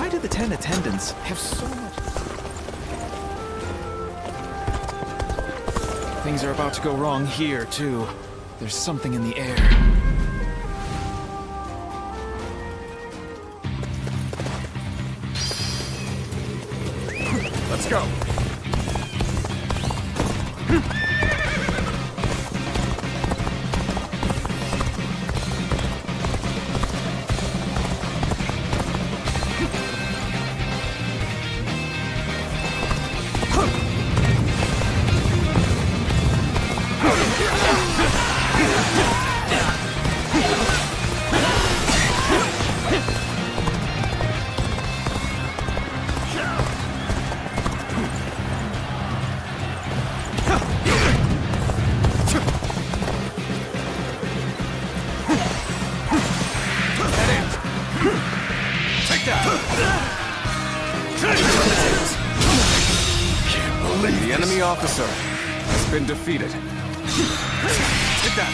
why do the 10 attendants have so much... Things are about to go wrong here, too. There's something in the air. Let's go. The enemy officer has been defeated. Take that!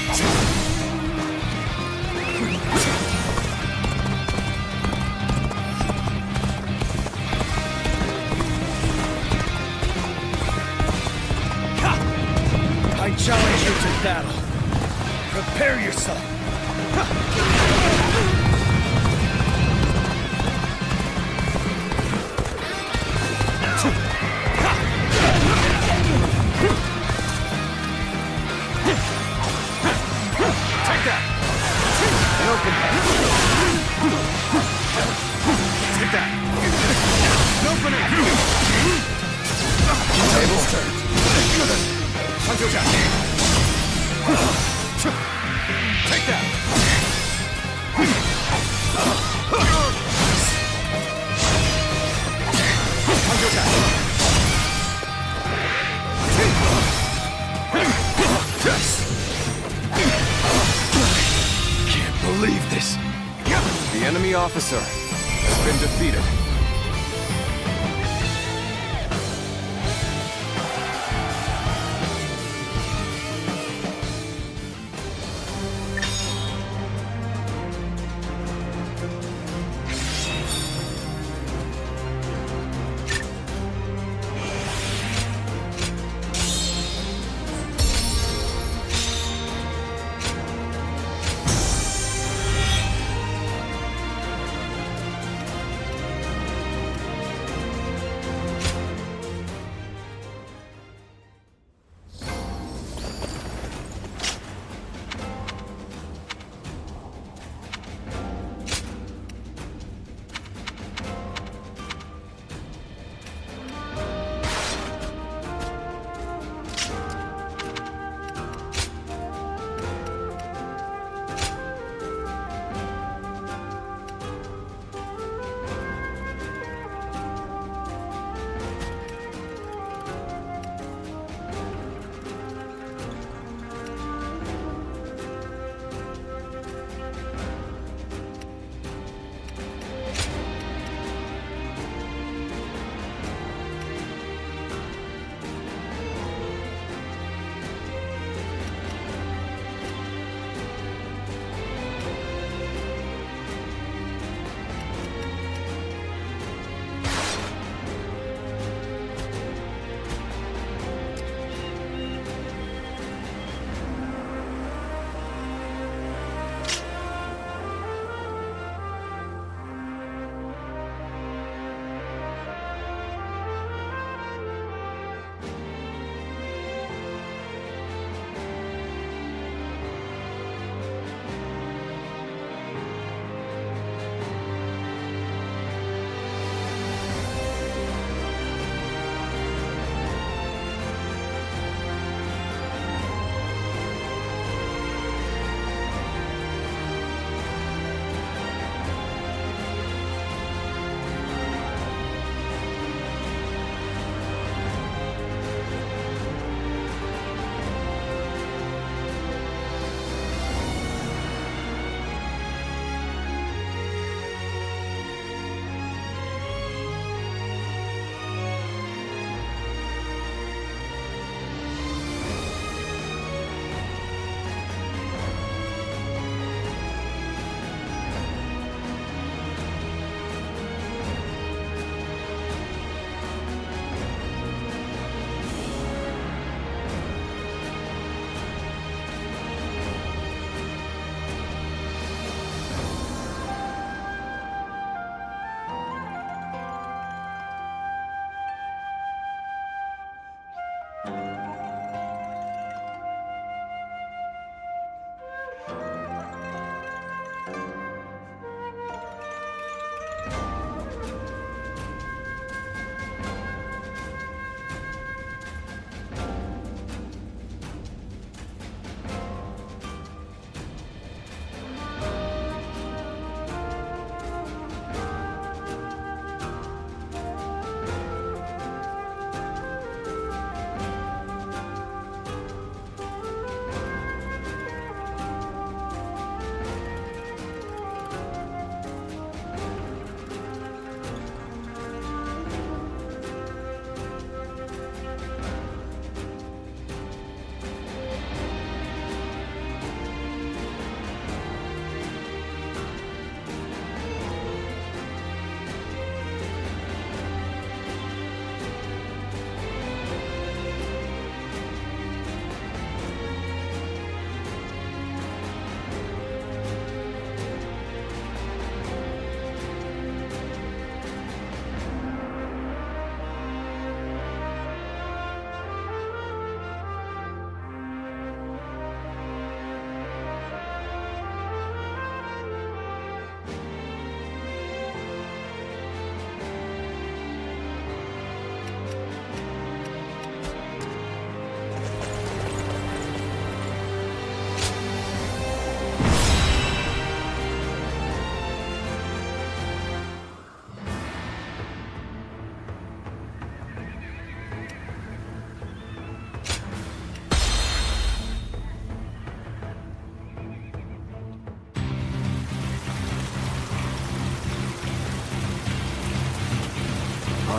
I challenge you to battle. Prepare yourself. Take that! An open Take that! An opening! Tables turned. Hunter attack! Take that! Hunter attack! Can't believe this. The enemy officer has been defeated.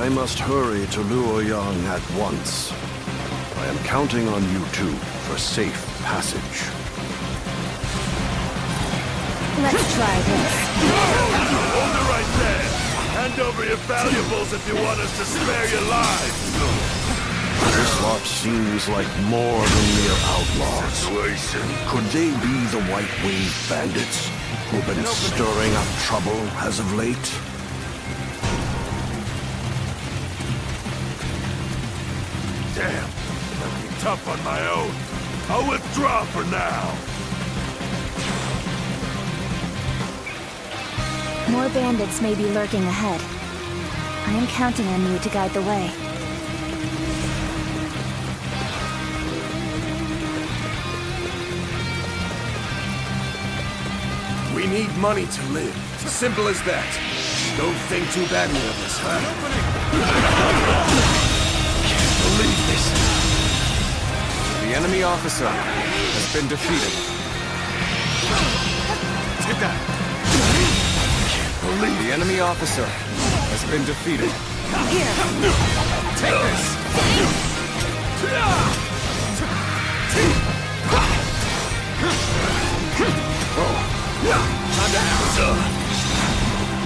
I must hurry to Luoyang at once. I am counting on you two for safe passage. Let's try this. Hold it right there! Hand over your valuables if you want us to spare your lives! This lot seems like more than mere outlaws. Could they be the White Wave bandits who've been stirring up trouble as of late? Damn, I'd be tough on my own. I'll withdraw for now. More bandits may be lurking ahead. I am counting on you to guide the way. We need money to live. Simple as that. Don't think too badly of us, huh? Can't believe this. The enemy officer has been defeated. Take that. Can't believe the enemy officer has been defeated. Here. Take this.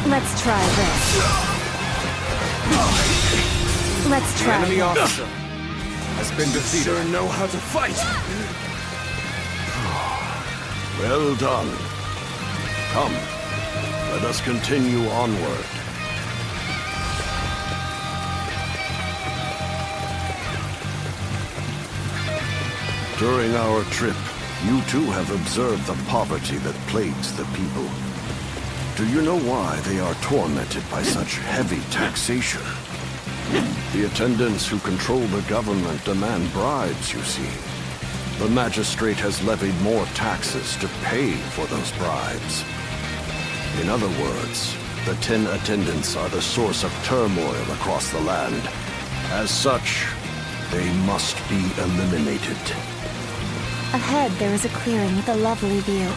Let's try this. Let's try. The enemy officer has been defeated. Sure know how to fight. Well done. Come, let us continue onward. During our trip, you too have observed the poverty that plagues the people. Do you know why they are tormented by such heavy taxation? The attendants who control the government demand bribes, you see. The magistrate has levied more taxes to pay for those bribes. In other words, the 10 attendants are the source of turmoil across the land. As such, they must be eliminated. Ahead, there is a clearing with a lovely view.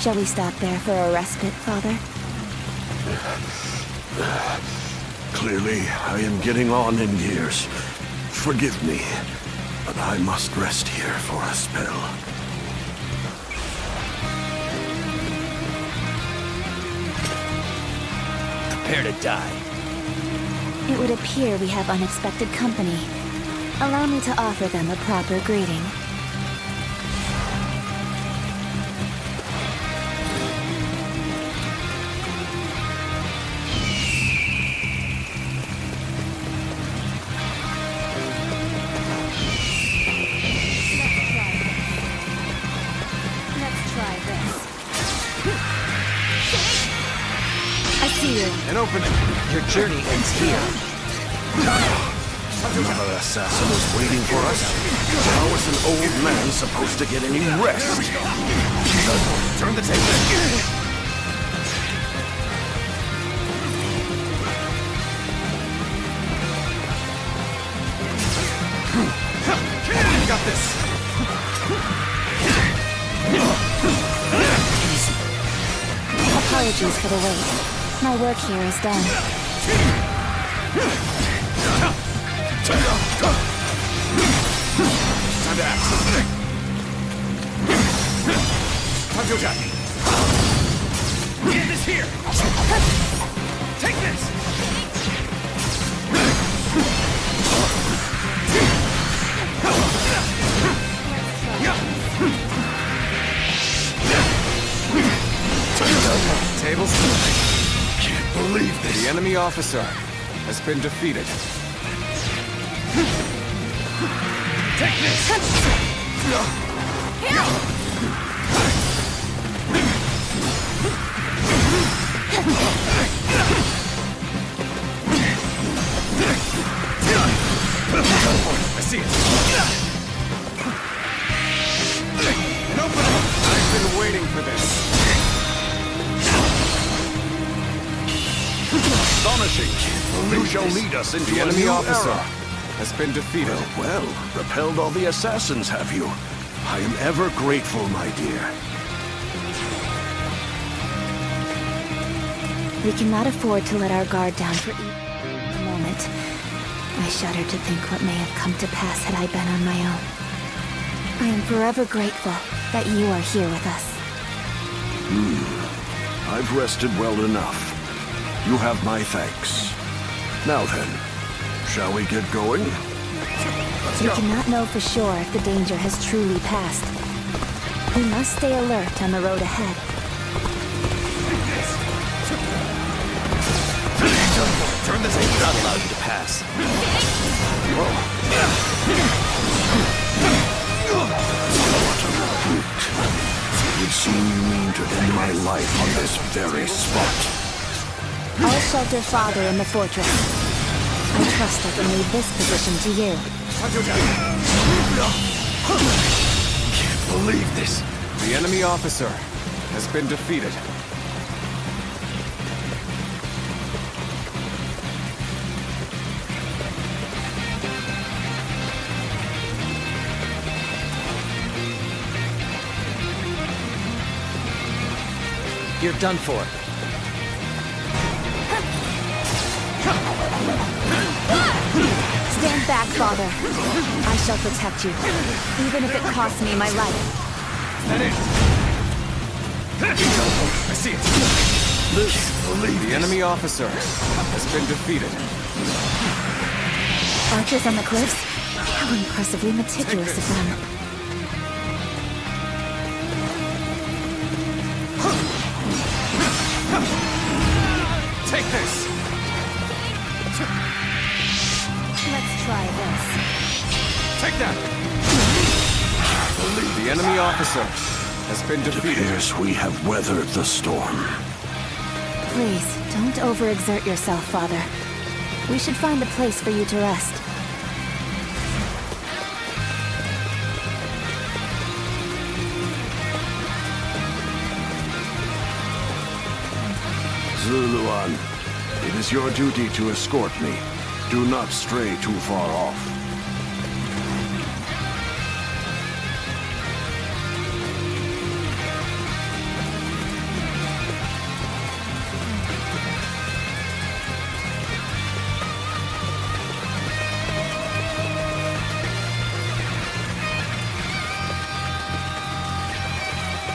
Shall we stop there for a respite, Father? Clearly, I am getting on in years. Forgive me, but I must rest here for a spell. Prepare to die. It would appear we have unexpected company. Allow me to offer them a proper greeting. An opening. Your journey ends here. Another assassin is waiting for us. How is an old man supposed to get any rest? Turn the table. Got this. Apologies for the wait. My work here is done. Time to act. Time to attack. Get this here. Take this. Tables. Can't believe this. The enemy officer has been defeated. Take this. I see it. An opening. I've been waiting for this. Astonishing! You shall lead us into the a enemy new officer era. has been defeated. Well, repelled all the assassins, have you? I am ever grateful, my dear. We cannot afford to let our guard down for even a moment. I shudder to think what may have come to pass had I been on my own. I am forever grateful that you are here with us. I've rested well enough. You have my thanks. Now then, shall we get going? We cannot know for sure if the danger has truly passed. We must stay alert on the road ahead. Turn this ain't not allowed you to pass. Would seem you mean to end my life on this very spot. I'll shelter Father in the fortress. I trust I can leave this position to you. Can't believe this. The enemy officer has been defeated. You're done for. Stand back, Father. I shall protect you, even if it costs me my life. I see it. The enemy officer has been defeated. Archers on the cliffs? How impressively meticulous of them. Take this! Let's try this. Take that! The enemy officer has been defeated. It appears we have weathered the storm. Please, don't overexert yourself, Father. We should find a place for you to rest. Zuluan, it is your duty to escort me. Do not stray too far off.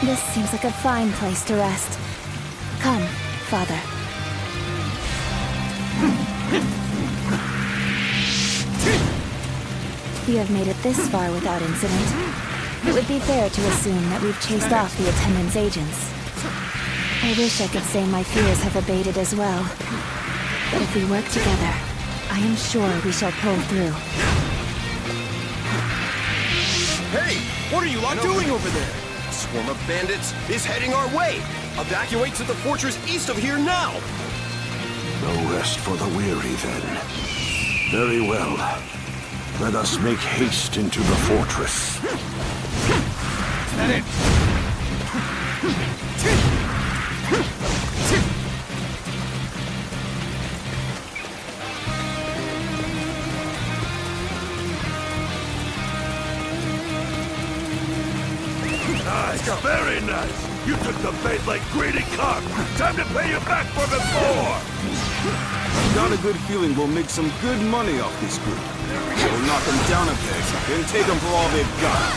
This seems like a fine place to rest. Come, Father. We have made it this far without incident. It would be fair to assume that we've chased off the attendant's agents. I wish I could say my fears have abated as well. But if we work together, I am sure we shall pull through. Hey! What are you lot doing over there? A swarm of bandits is heading our way! Evacuate to the fortress east of here now! No rest for the weary, then. Very well. Let us make haste into the fortress. That it? Nice, very nice! You took the bait like greedy cock! Time to pay you back for before! Got a good feeling we'll make some good money off this group. We'll knock them down a peg, then take them for all they've got.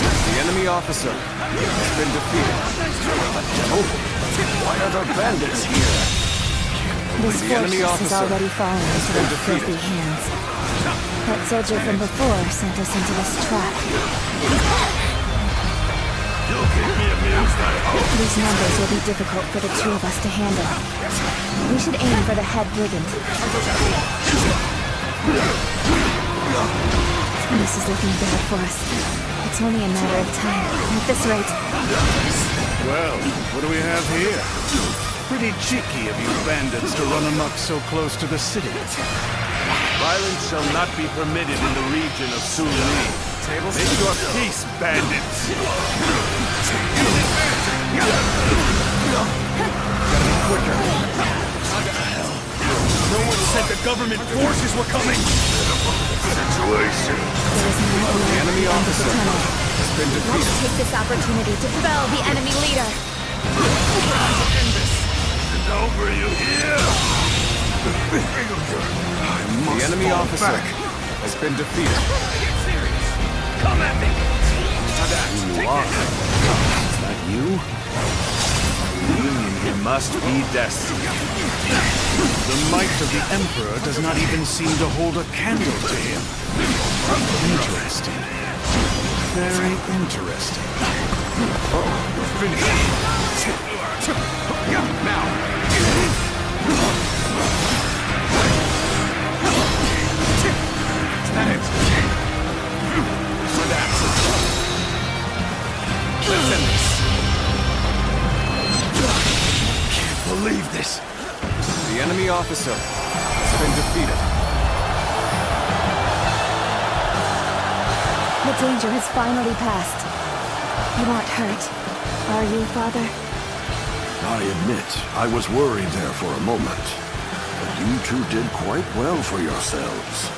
The enemy officer has been defeated. Oh, why are there bandits here? This fortress has already fallen into their filthy hands. That soldier from before sent us into this trap. You'll keep me amused, I hope. These numbers will be difficult for the two of us to handle. We should aim for the head brigand. This is looking bad for us. It's only a matter of time. At this rate. Well, what do we have here? Pretty cheeky of you bandits to run amok so close to the city. Violence shall not be permitted in the region of Suli. Make your peace, bandits! Quicker. No one said the government forces were coming! Situation. The enemy officer has been Let's defeated. take this opportunity to fell the enemy leader. It's over, you hear? The enemy officer has been defeated. Come at me! Is that you? The union here must be destined. The might of the Emperor does not even seem to hold a candle to him. Interesting. Very interesting. Oh, you're finished. Now. Is that it? For that. Let's end this. Can't believe this. The enemy officer has been defeated. The danger has finally passed. You aren't hurt, are you, Father? I admit, I was worried there for a moment. But you two did quite well for yourselves.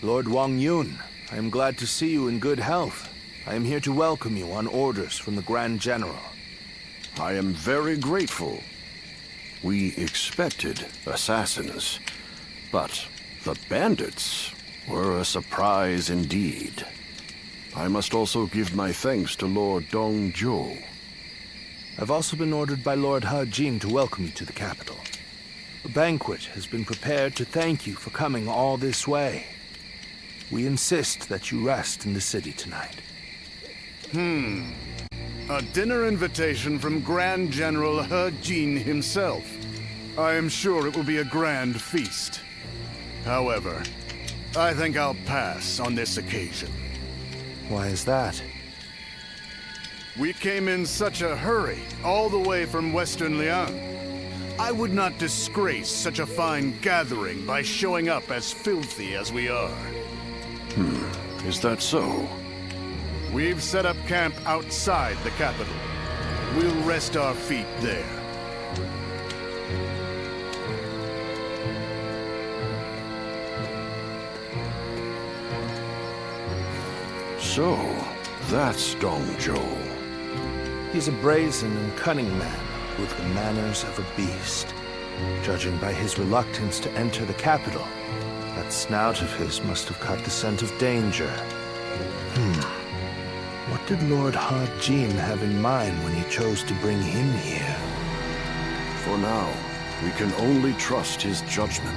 Lord Wang Yun, I am glad to see you in good health. I am here to welcome you on orders from the Grand General. I am very grateful. We expected assassins, but the bandits were a surprise indeed. I must also give my thanks to Lord Dong Zhou. I've also been ordered by Lord He Jin to welcome you to the capital. A banquet has been prepared to thank you for coming all this way. We insist that you rest in the city tonight. A dinner invitation from Grand General He Jin himself. I am sure it will be a grand feast. However, I think I'll pass on this occasion. Why is that? We came in such a hurry, all the way from Western Liang. I would not disgrace such a fine gathering by showing up as filthy as we are. Is that so? We've set up camp outside the capital. We'll rest our feet there. So, that's Dong Zhou. He's a brazen and cunning man with the manners of a beast. Judging by his reluctance to enter the capital, that snout of his must have caught the scent of danger. What did Lord He Jin have in mind when he chose to bring him here? For now, we can only trust his judgment.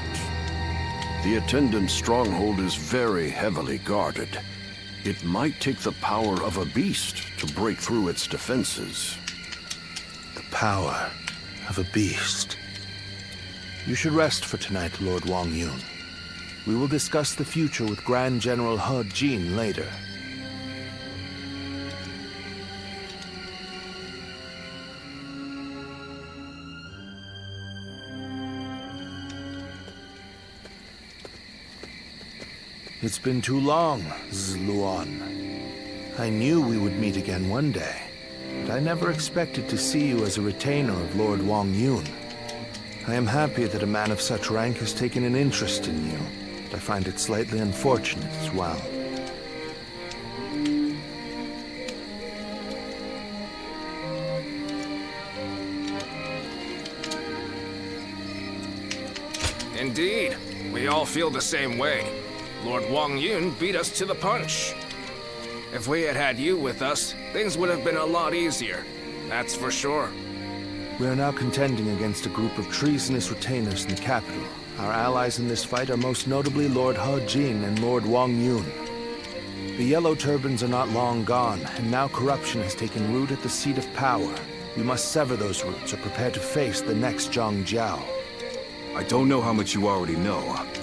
The attendant stronghold is very heavily guarded. It might take the power of a beast to break through its defenses. The power of a beast. You should rest for tonight, Lord Wang Yun. We will discuss the future with Grand General He Jin later. It's been too long, Zluan. I knew we would meet again one day, but I never expected to see you as a retainer of Lord Wang Yun. I am happy that a man of such rank has taken an interest in you, but I find it slightly unfortunate as well. Indeed, we all feel the same way. Lord Wang Yun beat us to the punch. If we had had you with us, things would have been a lot easier. That's for sure. We are now contending against a group of treasonous retainers in the capital. Our allies in this fight are most notably Lord He Jin and Lord Wang Yun. The Yellow Turbans are not long gone, and now corruption has taken root at the seat of power. We must sever those roots or prepare to face the next Zhang Jiao. I don't know how much you already know,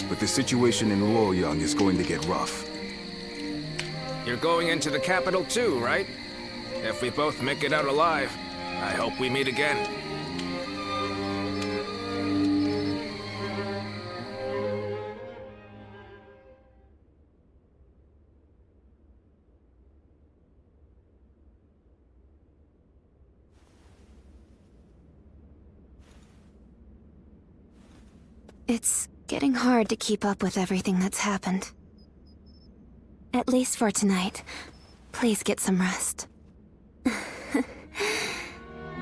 but the situation in Luoyang is going to get rough. You're going into the capital too, right? If we both make it out alive, I hope we meet again. It's getting hard to keep up with everything that's happened. At least for tonight. Please get some rest.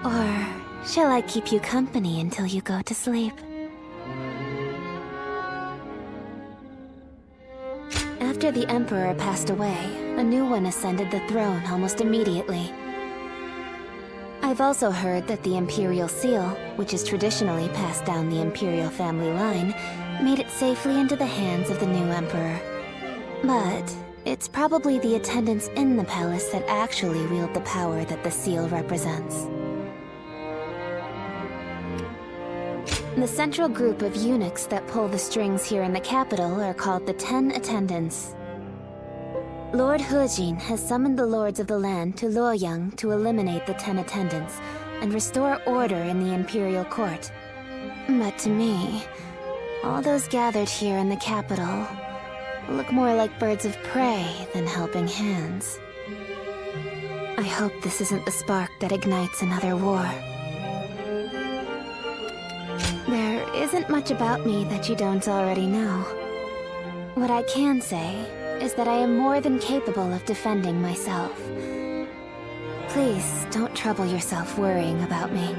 Or shall I keep you company until you go to sleep? After the Emperor passed away, a new one ascended the throne almost immediately. I've also heard that the Imperial Seal, which is traditionally passed down the Imperial family line, made it safely into the hands of the new Emperor. But it's probably the attendants in the palace that actually wield the power that the seal represents. The central group of eunuchs that pull the strings here in the capital are called the 10 Attendants. Lord He Jin has summoned the lords of the land to Luoyang to eliminate the 10 Attendants and restore order in the Imperial Court. But to me, all those gathered here in the capital look more like birds of prey than helping hands. I hope this isn't the spark that ignites another war. There isn't much about me that you don't already know. What I can say is that I am more than capable of defending myself. Please don't trouble yourself worrying about me.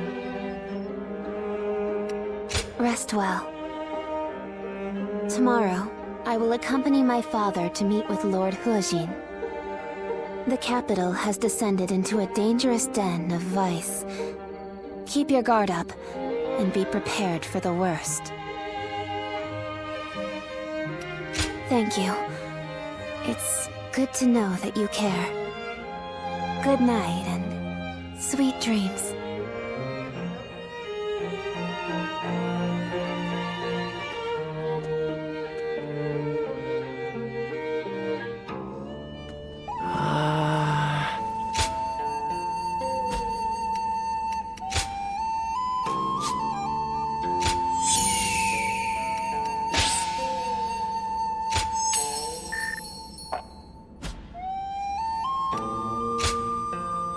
Rest well. Tomorrow, I will accompany my father to meet with Lord He Jin. The capital has descended into a dangerous den of vice. Keep your guard up, and be prepared for the worst. Thank you. It's good to know that you care. Good night and sweet dreams.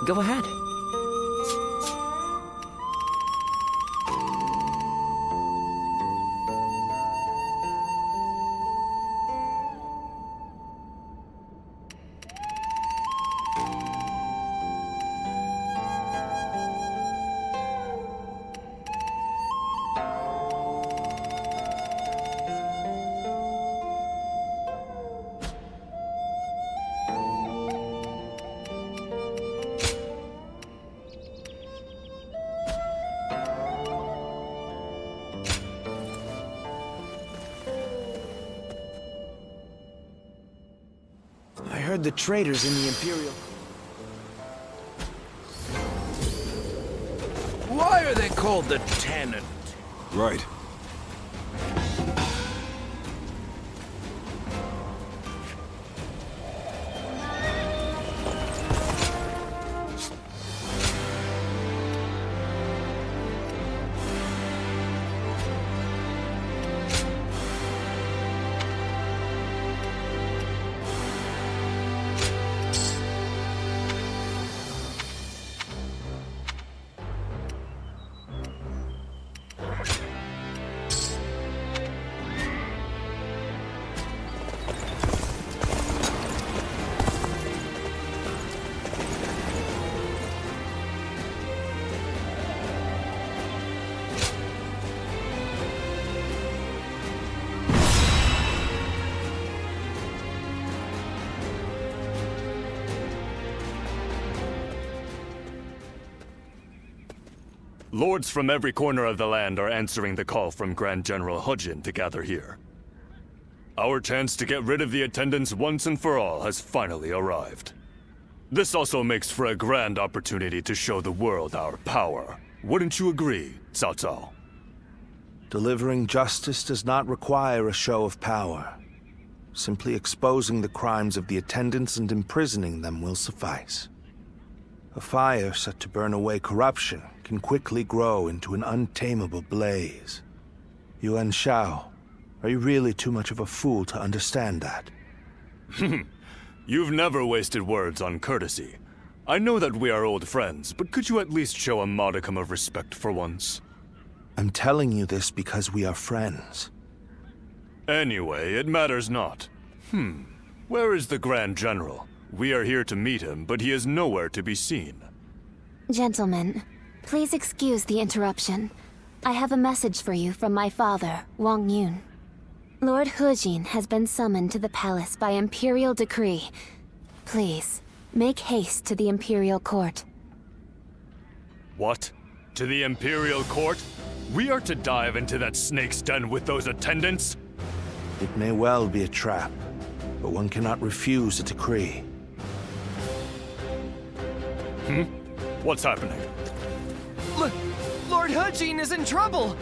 Go ahead. I heard the traitors in the Imperial... Why are they called the Tenant? Right. Lords from every corner of the land are answering the call from Grand General Hujin to gather here. Our chance to get rid of the attendants once and for all has finally arrived. This also makes for a grand opportunity to show the world our power. Wouldn't you agree, Cao Cao? Delivering justice does not require a show of power. Simply exposing the crimes of the attendants and imprisoning them will suffice. A fire set to burn away corruption can quickly grow into an untamable blaze. Yuan Shao, are you really too much of a fool to understand that? You've never wasted words on courtesy. I know that we are old friends, but could you at least show a modicum of respect for once? I'm telling you this because we are friends. Anyway, it matters not. Where is the Grand General? We are here to meet him, but he is nowhere to be seen. Gentlemen, please excuse the interruption. I have a message for you from my father, Wang Yun. Lord Hujin has been summoned to the palace by imperial decree. Please, make haste to the imperial court. What? To the Imperial Court? We are to dive into that snake's den with those attendants? It may well be a trap, but one cannot refuse a decree. What's happening? Look, Lord Hujin is in trouble!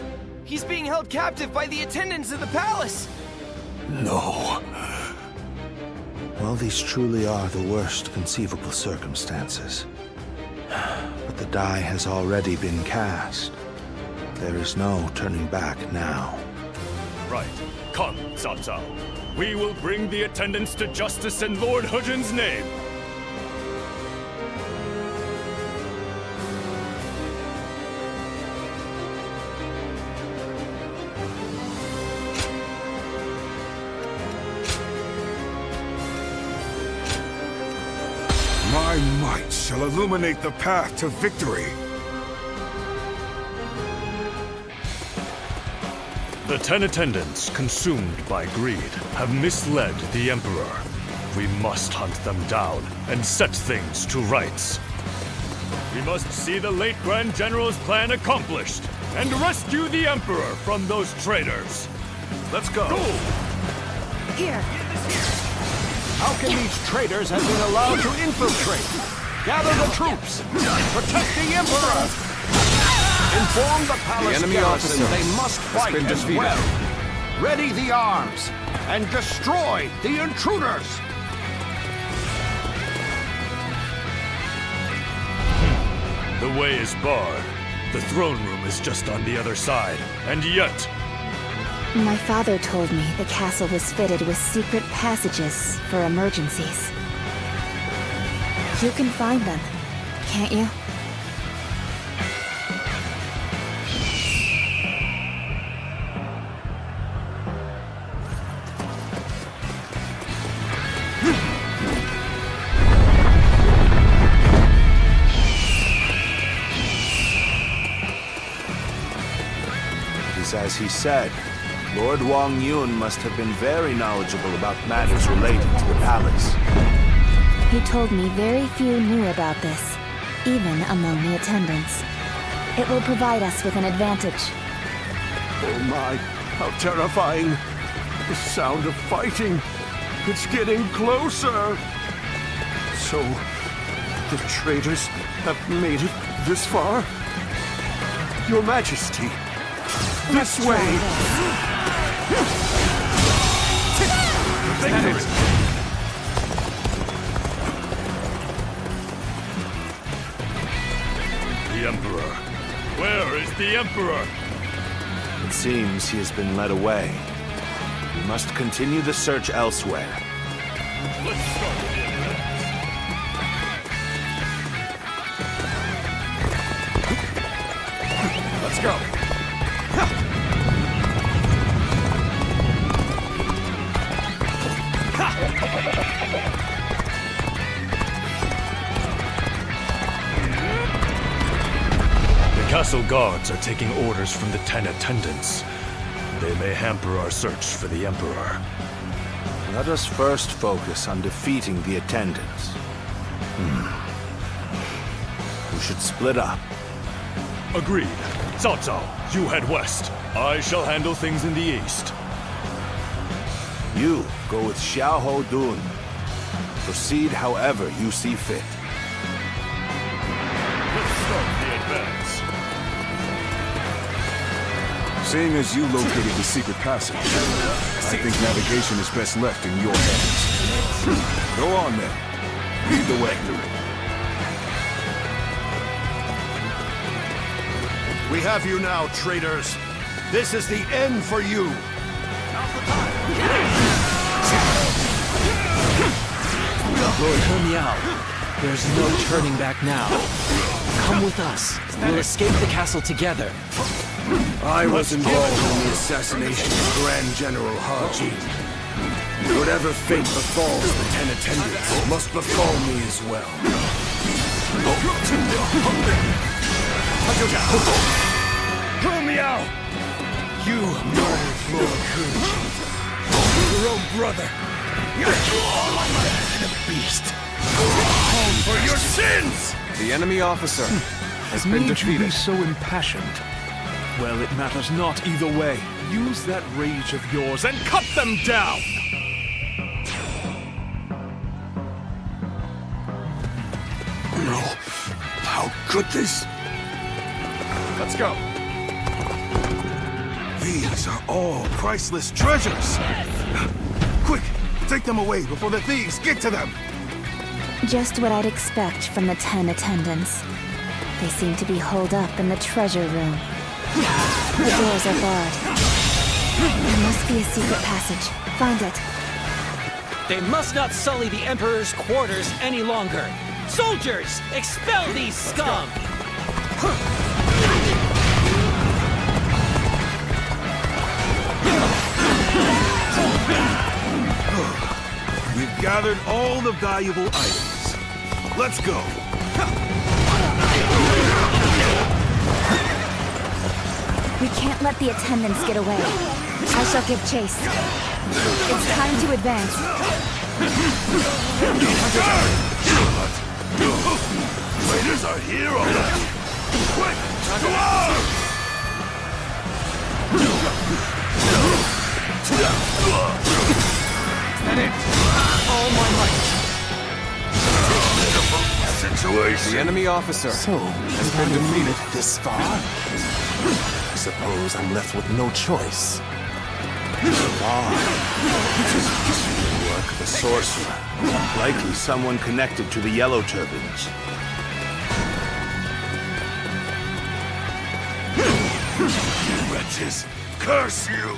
He's being held captive by the attendants of the palace! No. Well, these truly are the worst conceivable circumstances. But the die has already been cast. There is no turning back now. Right. Come, Cao Cao. We will bring the attendants to justice in Lord Hujin's name. My might shall illuminate the path to victory. The 10 attendants, consumed by greed, have misled the Emperor. We must hunt them down and set things to rights. We must see the late Grand General's plan accomplished and rescue the Emperor from those traitors. Let's go. Here. How can these traitors have been allowed to infiltrate? Gather the troops! Protect the Emperor! Inform the palace enemy garrison officer they must fight been as defeated. well. Ready the arms and destroy the intruders! The way is barred. The throne room is just on the other side, and yet... My father told me the castle was fitted with secret passages for emergencies. You can find them, can't you? It is as he said. Lord Wang Yun must have been very knowledgeable about matters relating to the palace. He told me very few knew about this, even among the attendants. It will provide us with an advantage. Oh my, how terrifying. The sound of fighting. It's getting closer. So, the traitors have made it this far? Your Majesty, this way! The Emperor. Where is the Emperor? It seems he has been led away. We must continue the search elsewhere. Let's go. The castle guards are taking orders from the 10 attendants. They may hamper our search for the Emperor. Let us first focus on defeating the attendants. We should split up. Agreed. Cao Cao, you head west. I shall handle things in the east. You go with Xiahou Dun. Proceed however you see fit. Let's start the advance. Seeing as you located the secret passage, I think navigation is best left in your hands. Go on then. Lead the way. We have you now, traitors. This is the end for you. Lord Hermiao, there's no turning back now. Come with us. We'll escape the castle together. I was involved in the assassination of Grand General Haji. Whatever fate befalls the 10 attendants must befall me as well. Hermiao! You murdered Lord Haji, your own brother. And a beast. Home for your sins! The enemy officer has been Need you defeated. be so impassioned? Well, it matters not either way. Use that rage of yours and cut them down! No. How could this? Let's go. These are all priceless treasures. Quick, take them away before the thieves get to them. Just what I'd expect from the 10 attendants. They seem to be holed up in the treasure room. The doors are barred. There must be a secret passage. Find it. They must not sully the Emperor's quarters any longer. Soldiers, expel these scum! We've gathered all the valuable items. Let's go. We can't let the attendants get away. I shall give chase. It's time to advance. Raiders are here already. Quick, go on! All my might. Situation. The enemy officer has been defeated. This far? I suppose I'm left with no choice. Work of a sorcerer. Likely someone connected to the Yellow Turbans. Wretches, curse you!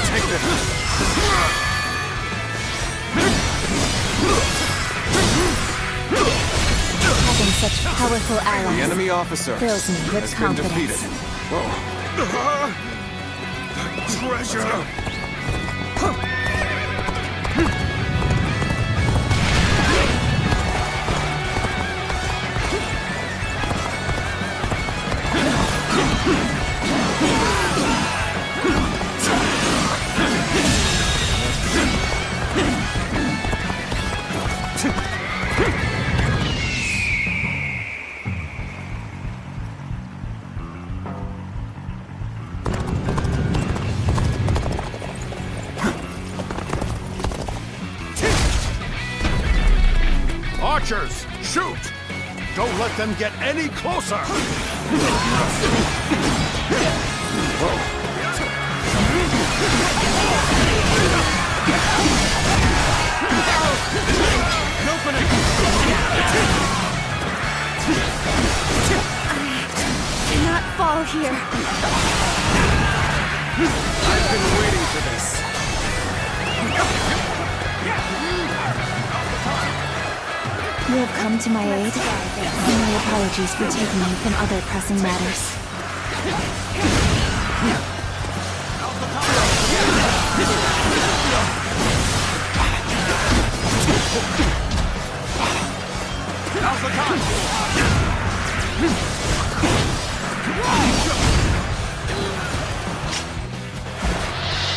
Take this. Having such powerful allies The enemy officer fills me with has confidence. been defeated. Treasure! Archers, shoot! Don't let them get any closer! I cannot fall here. I've been waiting for this. You have come to my aid. My apologies for taking me from other pressing matters. Now's the time.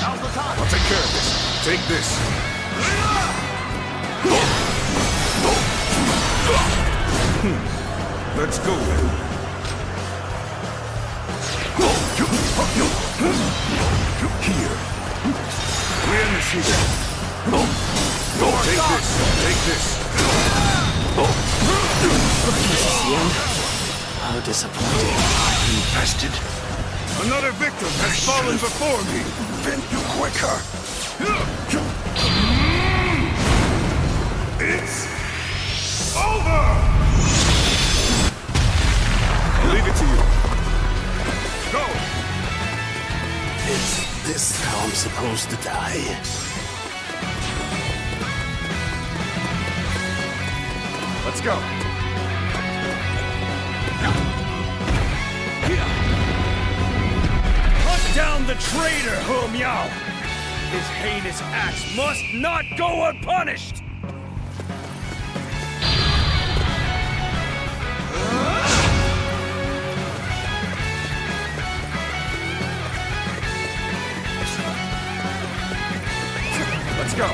Now's the time. I'll take care of Take this. Let's go then. Here. We initiate. Take this. Take this. This is the end. How disappointing. Infested. Another victim has fallen before me. Bend you quicker. It's over. I'll leave it to you. Go. Is this how I'm supposed to die? Let's go. Hunt down the traitor, Hu Miao! His heinous acts must not go unpunished! Let's go.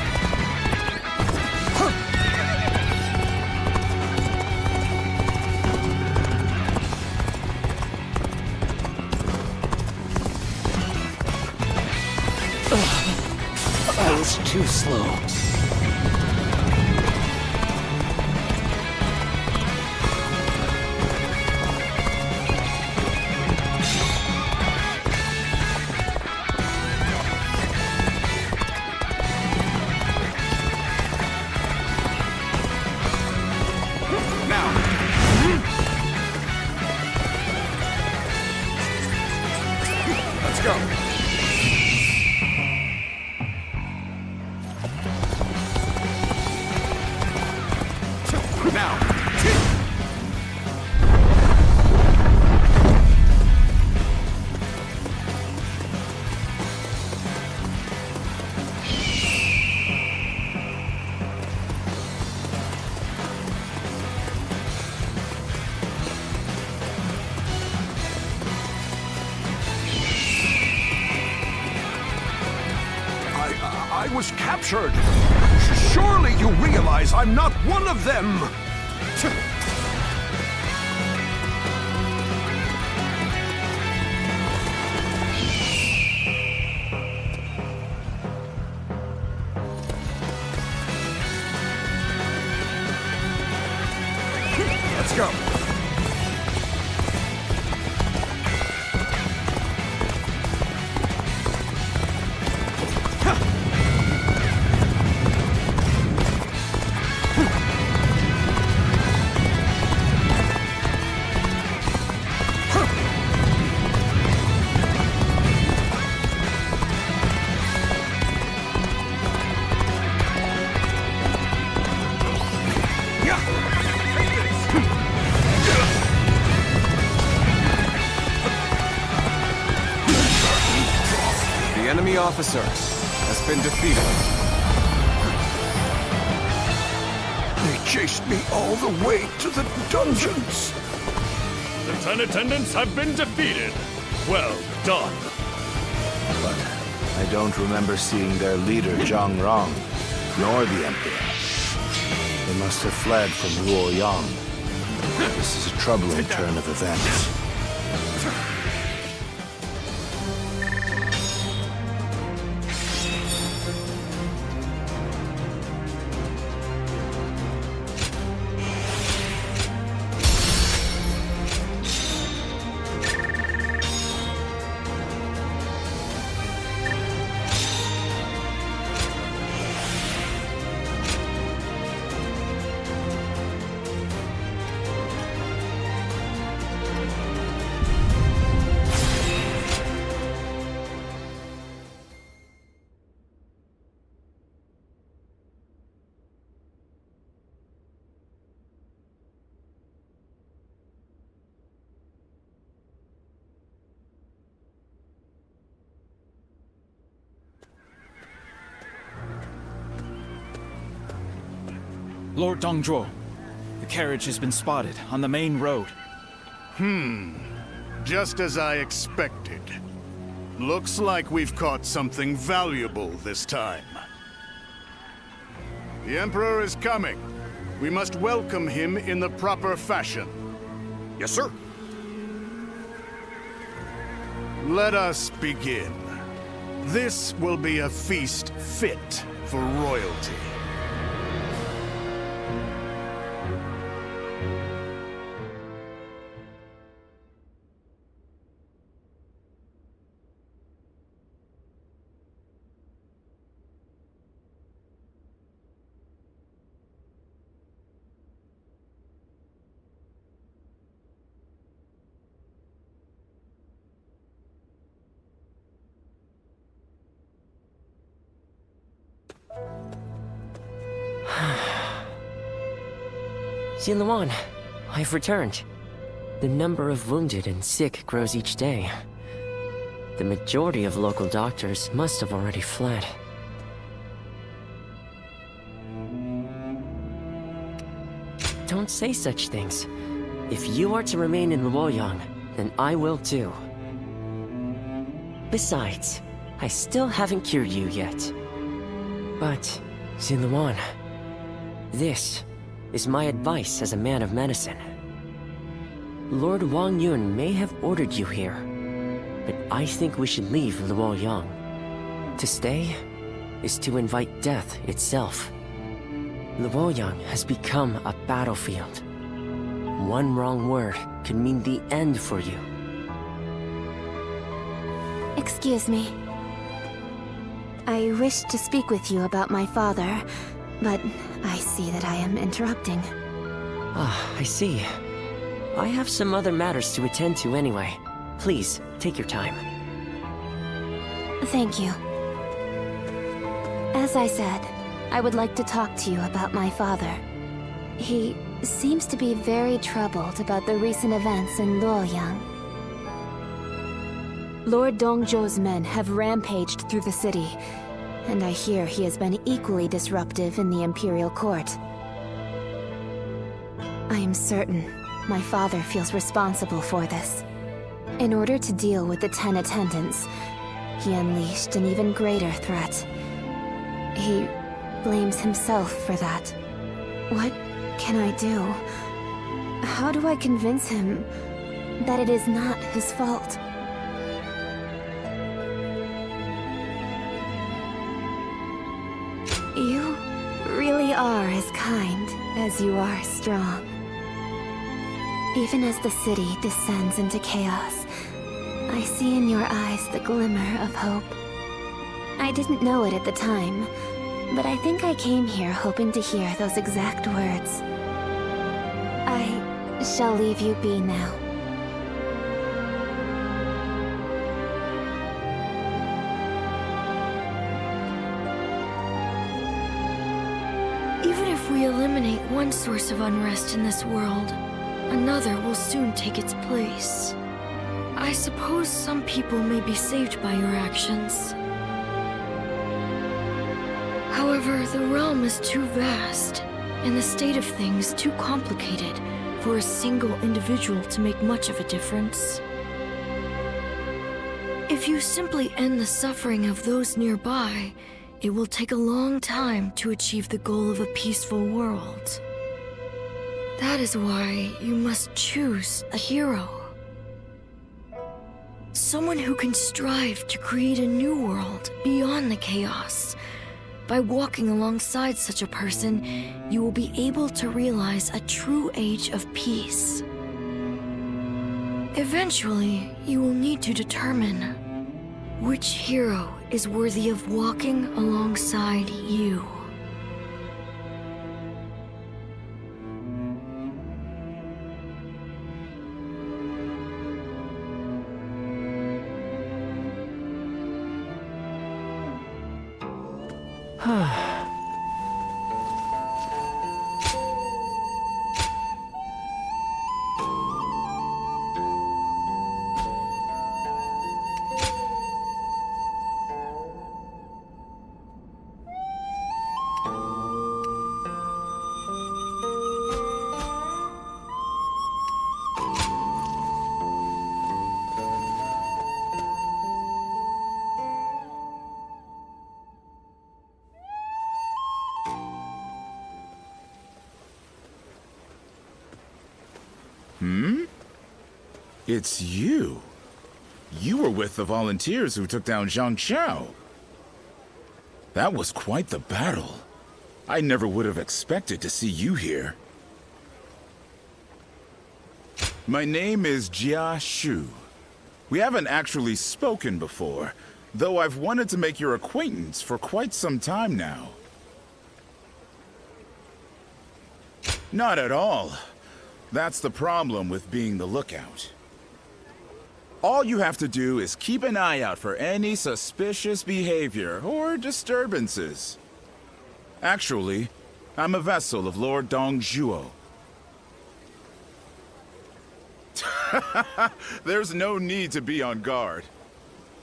I was too slow. Let's go. Now. I was captured. Surely you realize I'm not one of them. Let's go. The enemy officer has been defeated. They chased me all the way to the dungeons. The 10 attendants have been defeated. Well done. But I don't remember seeing their leader, Zhang Rong, nor the Emperor. They must have fled from Luoyang. This is a troubling turn of events. Lord Dongzhuo, the carriage has been spotted on the main road. Just as I expected. Looks like we've caught something valuable this time. The Emperor is coming. We must welcome him in the proper fashion. Yes, sir. Let us begin. This will be a feast fit for royalty. Ziluan, I've returned. The number of wounded and sick grows each day. The majority of local doctors must have already fled. Don't say such things. If you are to remain in Luoyang, then I will too. Besides, I still haven't cured you yet. But, Ziluan, this is my advice as a man of medicine. Lord Wang Yun may have ordered you here, but I think we should leave Luoyang. To stay is to invite death itself. Luoyang has become a battlefield. One wrong word could mean the end for you. Excuse me. I wish to speak with you about my father, but I see that I am interrupting. Ah, I see. I have some other matters to attend to anyway. Please, take your time. Thank you. As I said, I would like to talk to you about my father. He seems to be very troubled about the recent events in Luoyang. Lord Dongzhou's men have rampaged through the city, and I hear he has been equally disruptive in the Imperial Court. I am certain my father feels responsible for this. In order to deal with the 10 attendants, he unleashed an even greater threat. He blames himself for that. What can I do? How do I convince him that it is not his fault? You really are as kind as you are strong. Even as the city descends into chaos, I see in your eyes the glimmer of hope. I didn't know it at the time, but I think I came here hoping to hear those exact words. I shall leave you be now. Even if we eliminate one source of unrest in this world, another will soon take its place. I suppose some people may be saved by your actions. However, the realm is too vast, and the state of things too complicated for a single individual to make much of a difference. If you simply end the suffering of those nearby, it will take a long time to achieve the goal of a peaceful world. That is why you must choose a hero. Someone who can strive to create a new world beyond the chaos. By walking alongside such a person, you will be able to realize a true age of peace. Eventually, you will need to determine which hero is worthy of walking alongside you. It's you. You were with the volunteers who took down Zhang Xiao. That was quite the battle. I never would have expected to see you here. My name is Jia Shu. We haven't actually spoken before, though I've wanted to make your acquaintance for quite some time now. Not at all. That's the problem with being the lookout. All you have to do is keep an eye out for any suspicious behavior or disturbances. Actually, I'm a vessel of Lord Dongzhuo. There's no need to be on guard.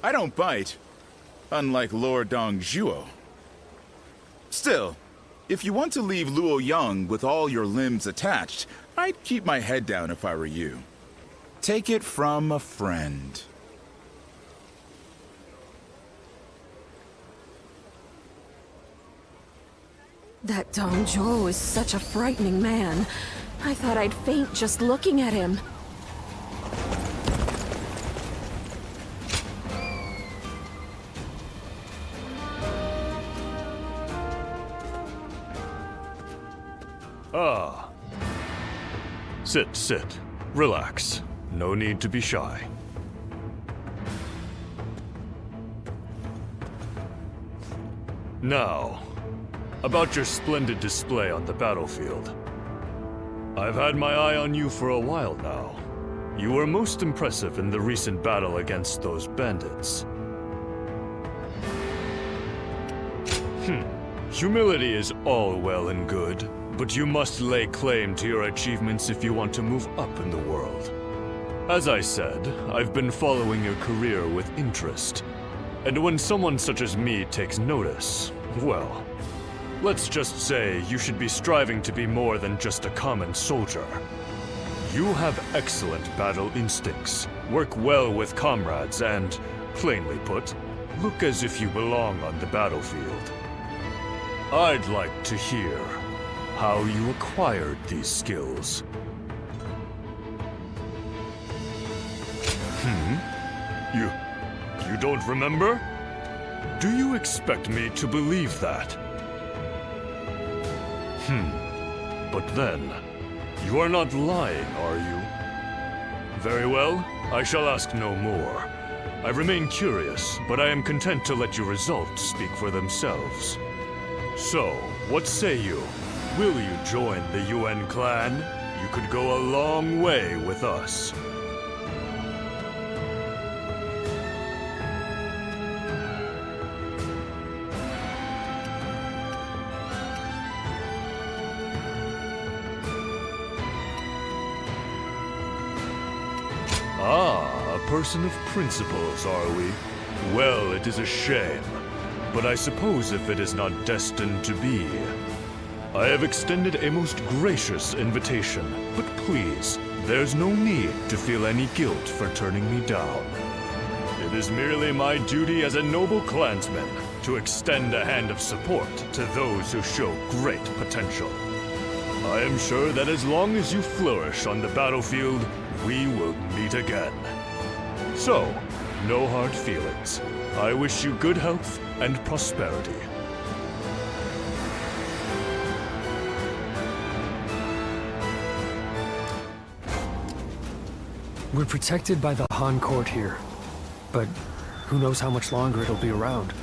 I don't bite, unlike Lord Dongzhuo. Still, if you want to leave Luoyang with all your limbs attached, I'd keep my head down if I were you. Take it from a friend. That Dongzhuo is such a frightening man. I thought I'd faint just looking at him. Ah. Sit. Relax. No need to be shy. Now, about your splendid display on the battlefield. I've had my eye on you for a while now. You were most impressive in the recent battle against those bandits. Humility is all well and good, but you must lay claim to your achievements if you want to move up in the world. As I said, I've been following your career with interest. And when someone such as me takes notice, well, let's just say you should be striving to be more than just a common soldier. You have excellent battle instincts, work well with comrades, and, plainly put, look as if you belong on the battlefield. I'd like to hear how you acquired these skills. You don't remember? Do you expect me to believe that? But then, you are not lying, are you? Very well, I shall ask no more. I remain curious, but I am content to let your results speak for themselves. So, what say you? Will you join the Yuan clan? You could go a long way with us. Ah, a person of principles, are we? Well, it is a shame. But I suppose if it is not destined to be. I have extended a most gracious invitation, but please, there's no need to feel any guilt for turning me down. It is merely my duty as a noble clansman to extend a hand of support to those who show great potential. I am sure that as long as you flourish on the battlefield, we will meet again. So, no hard feelings. I wish you good health and prosperity. We're protected by the Han court here, but who knows how much longer it'll be around.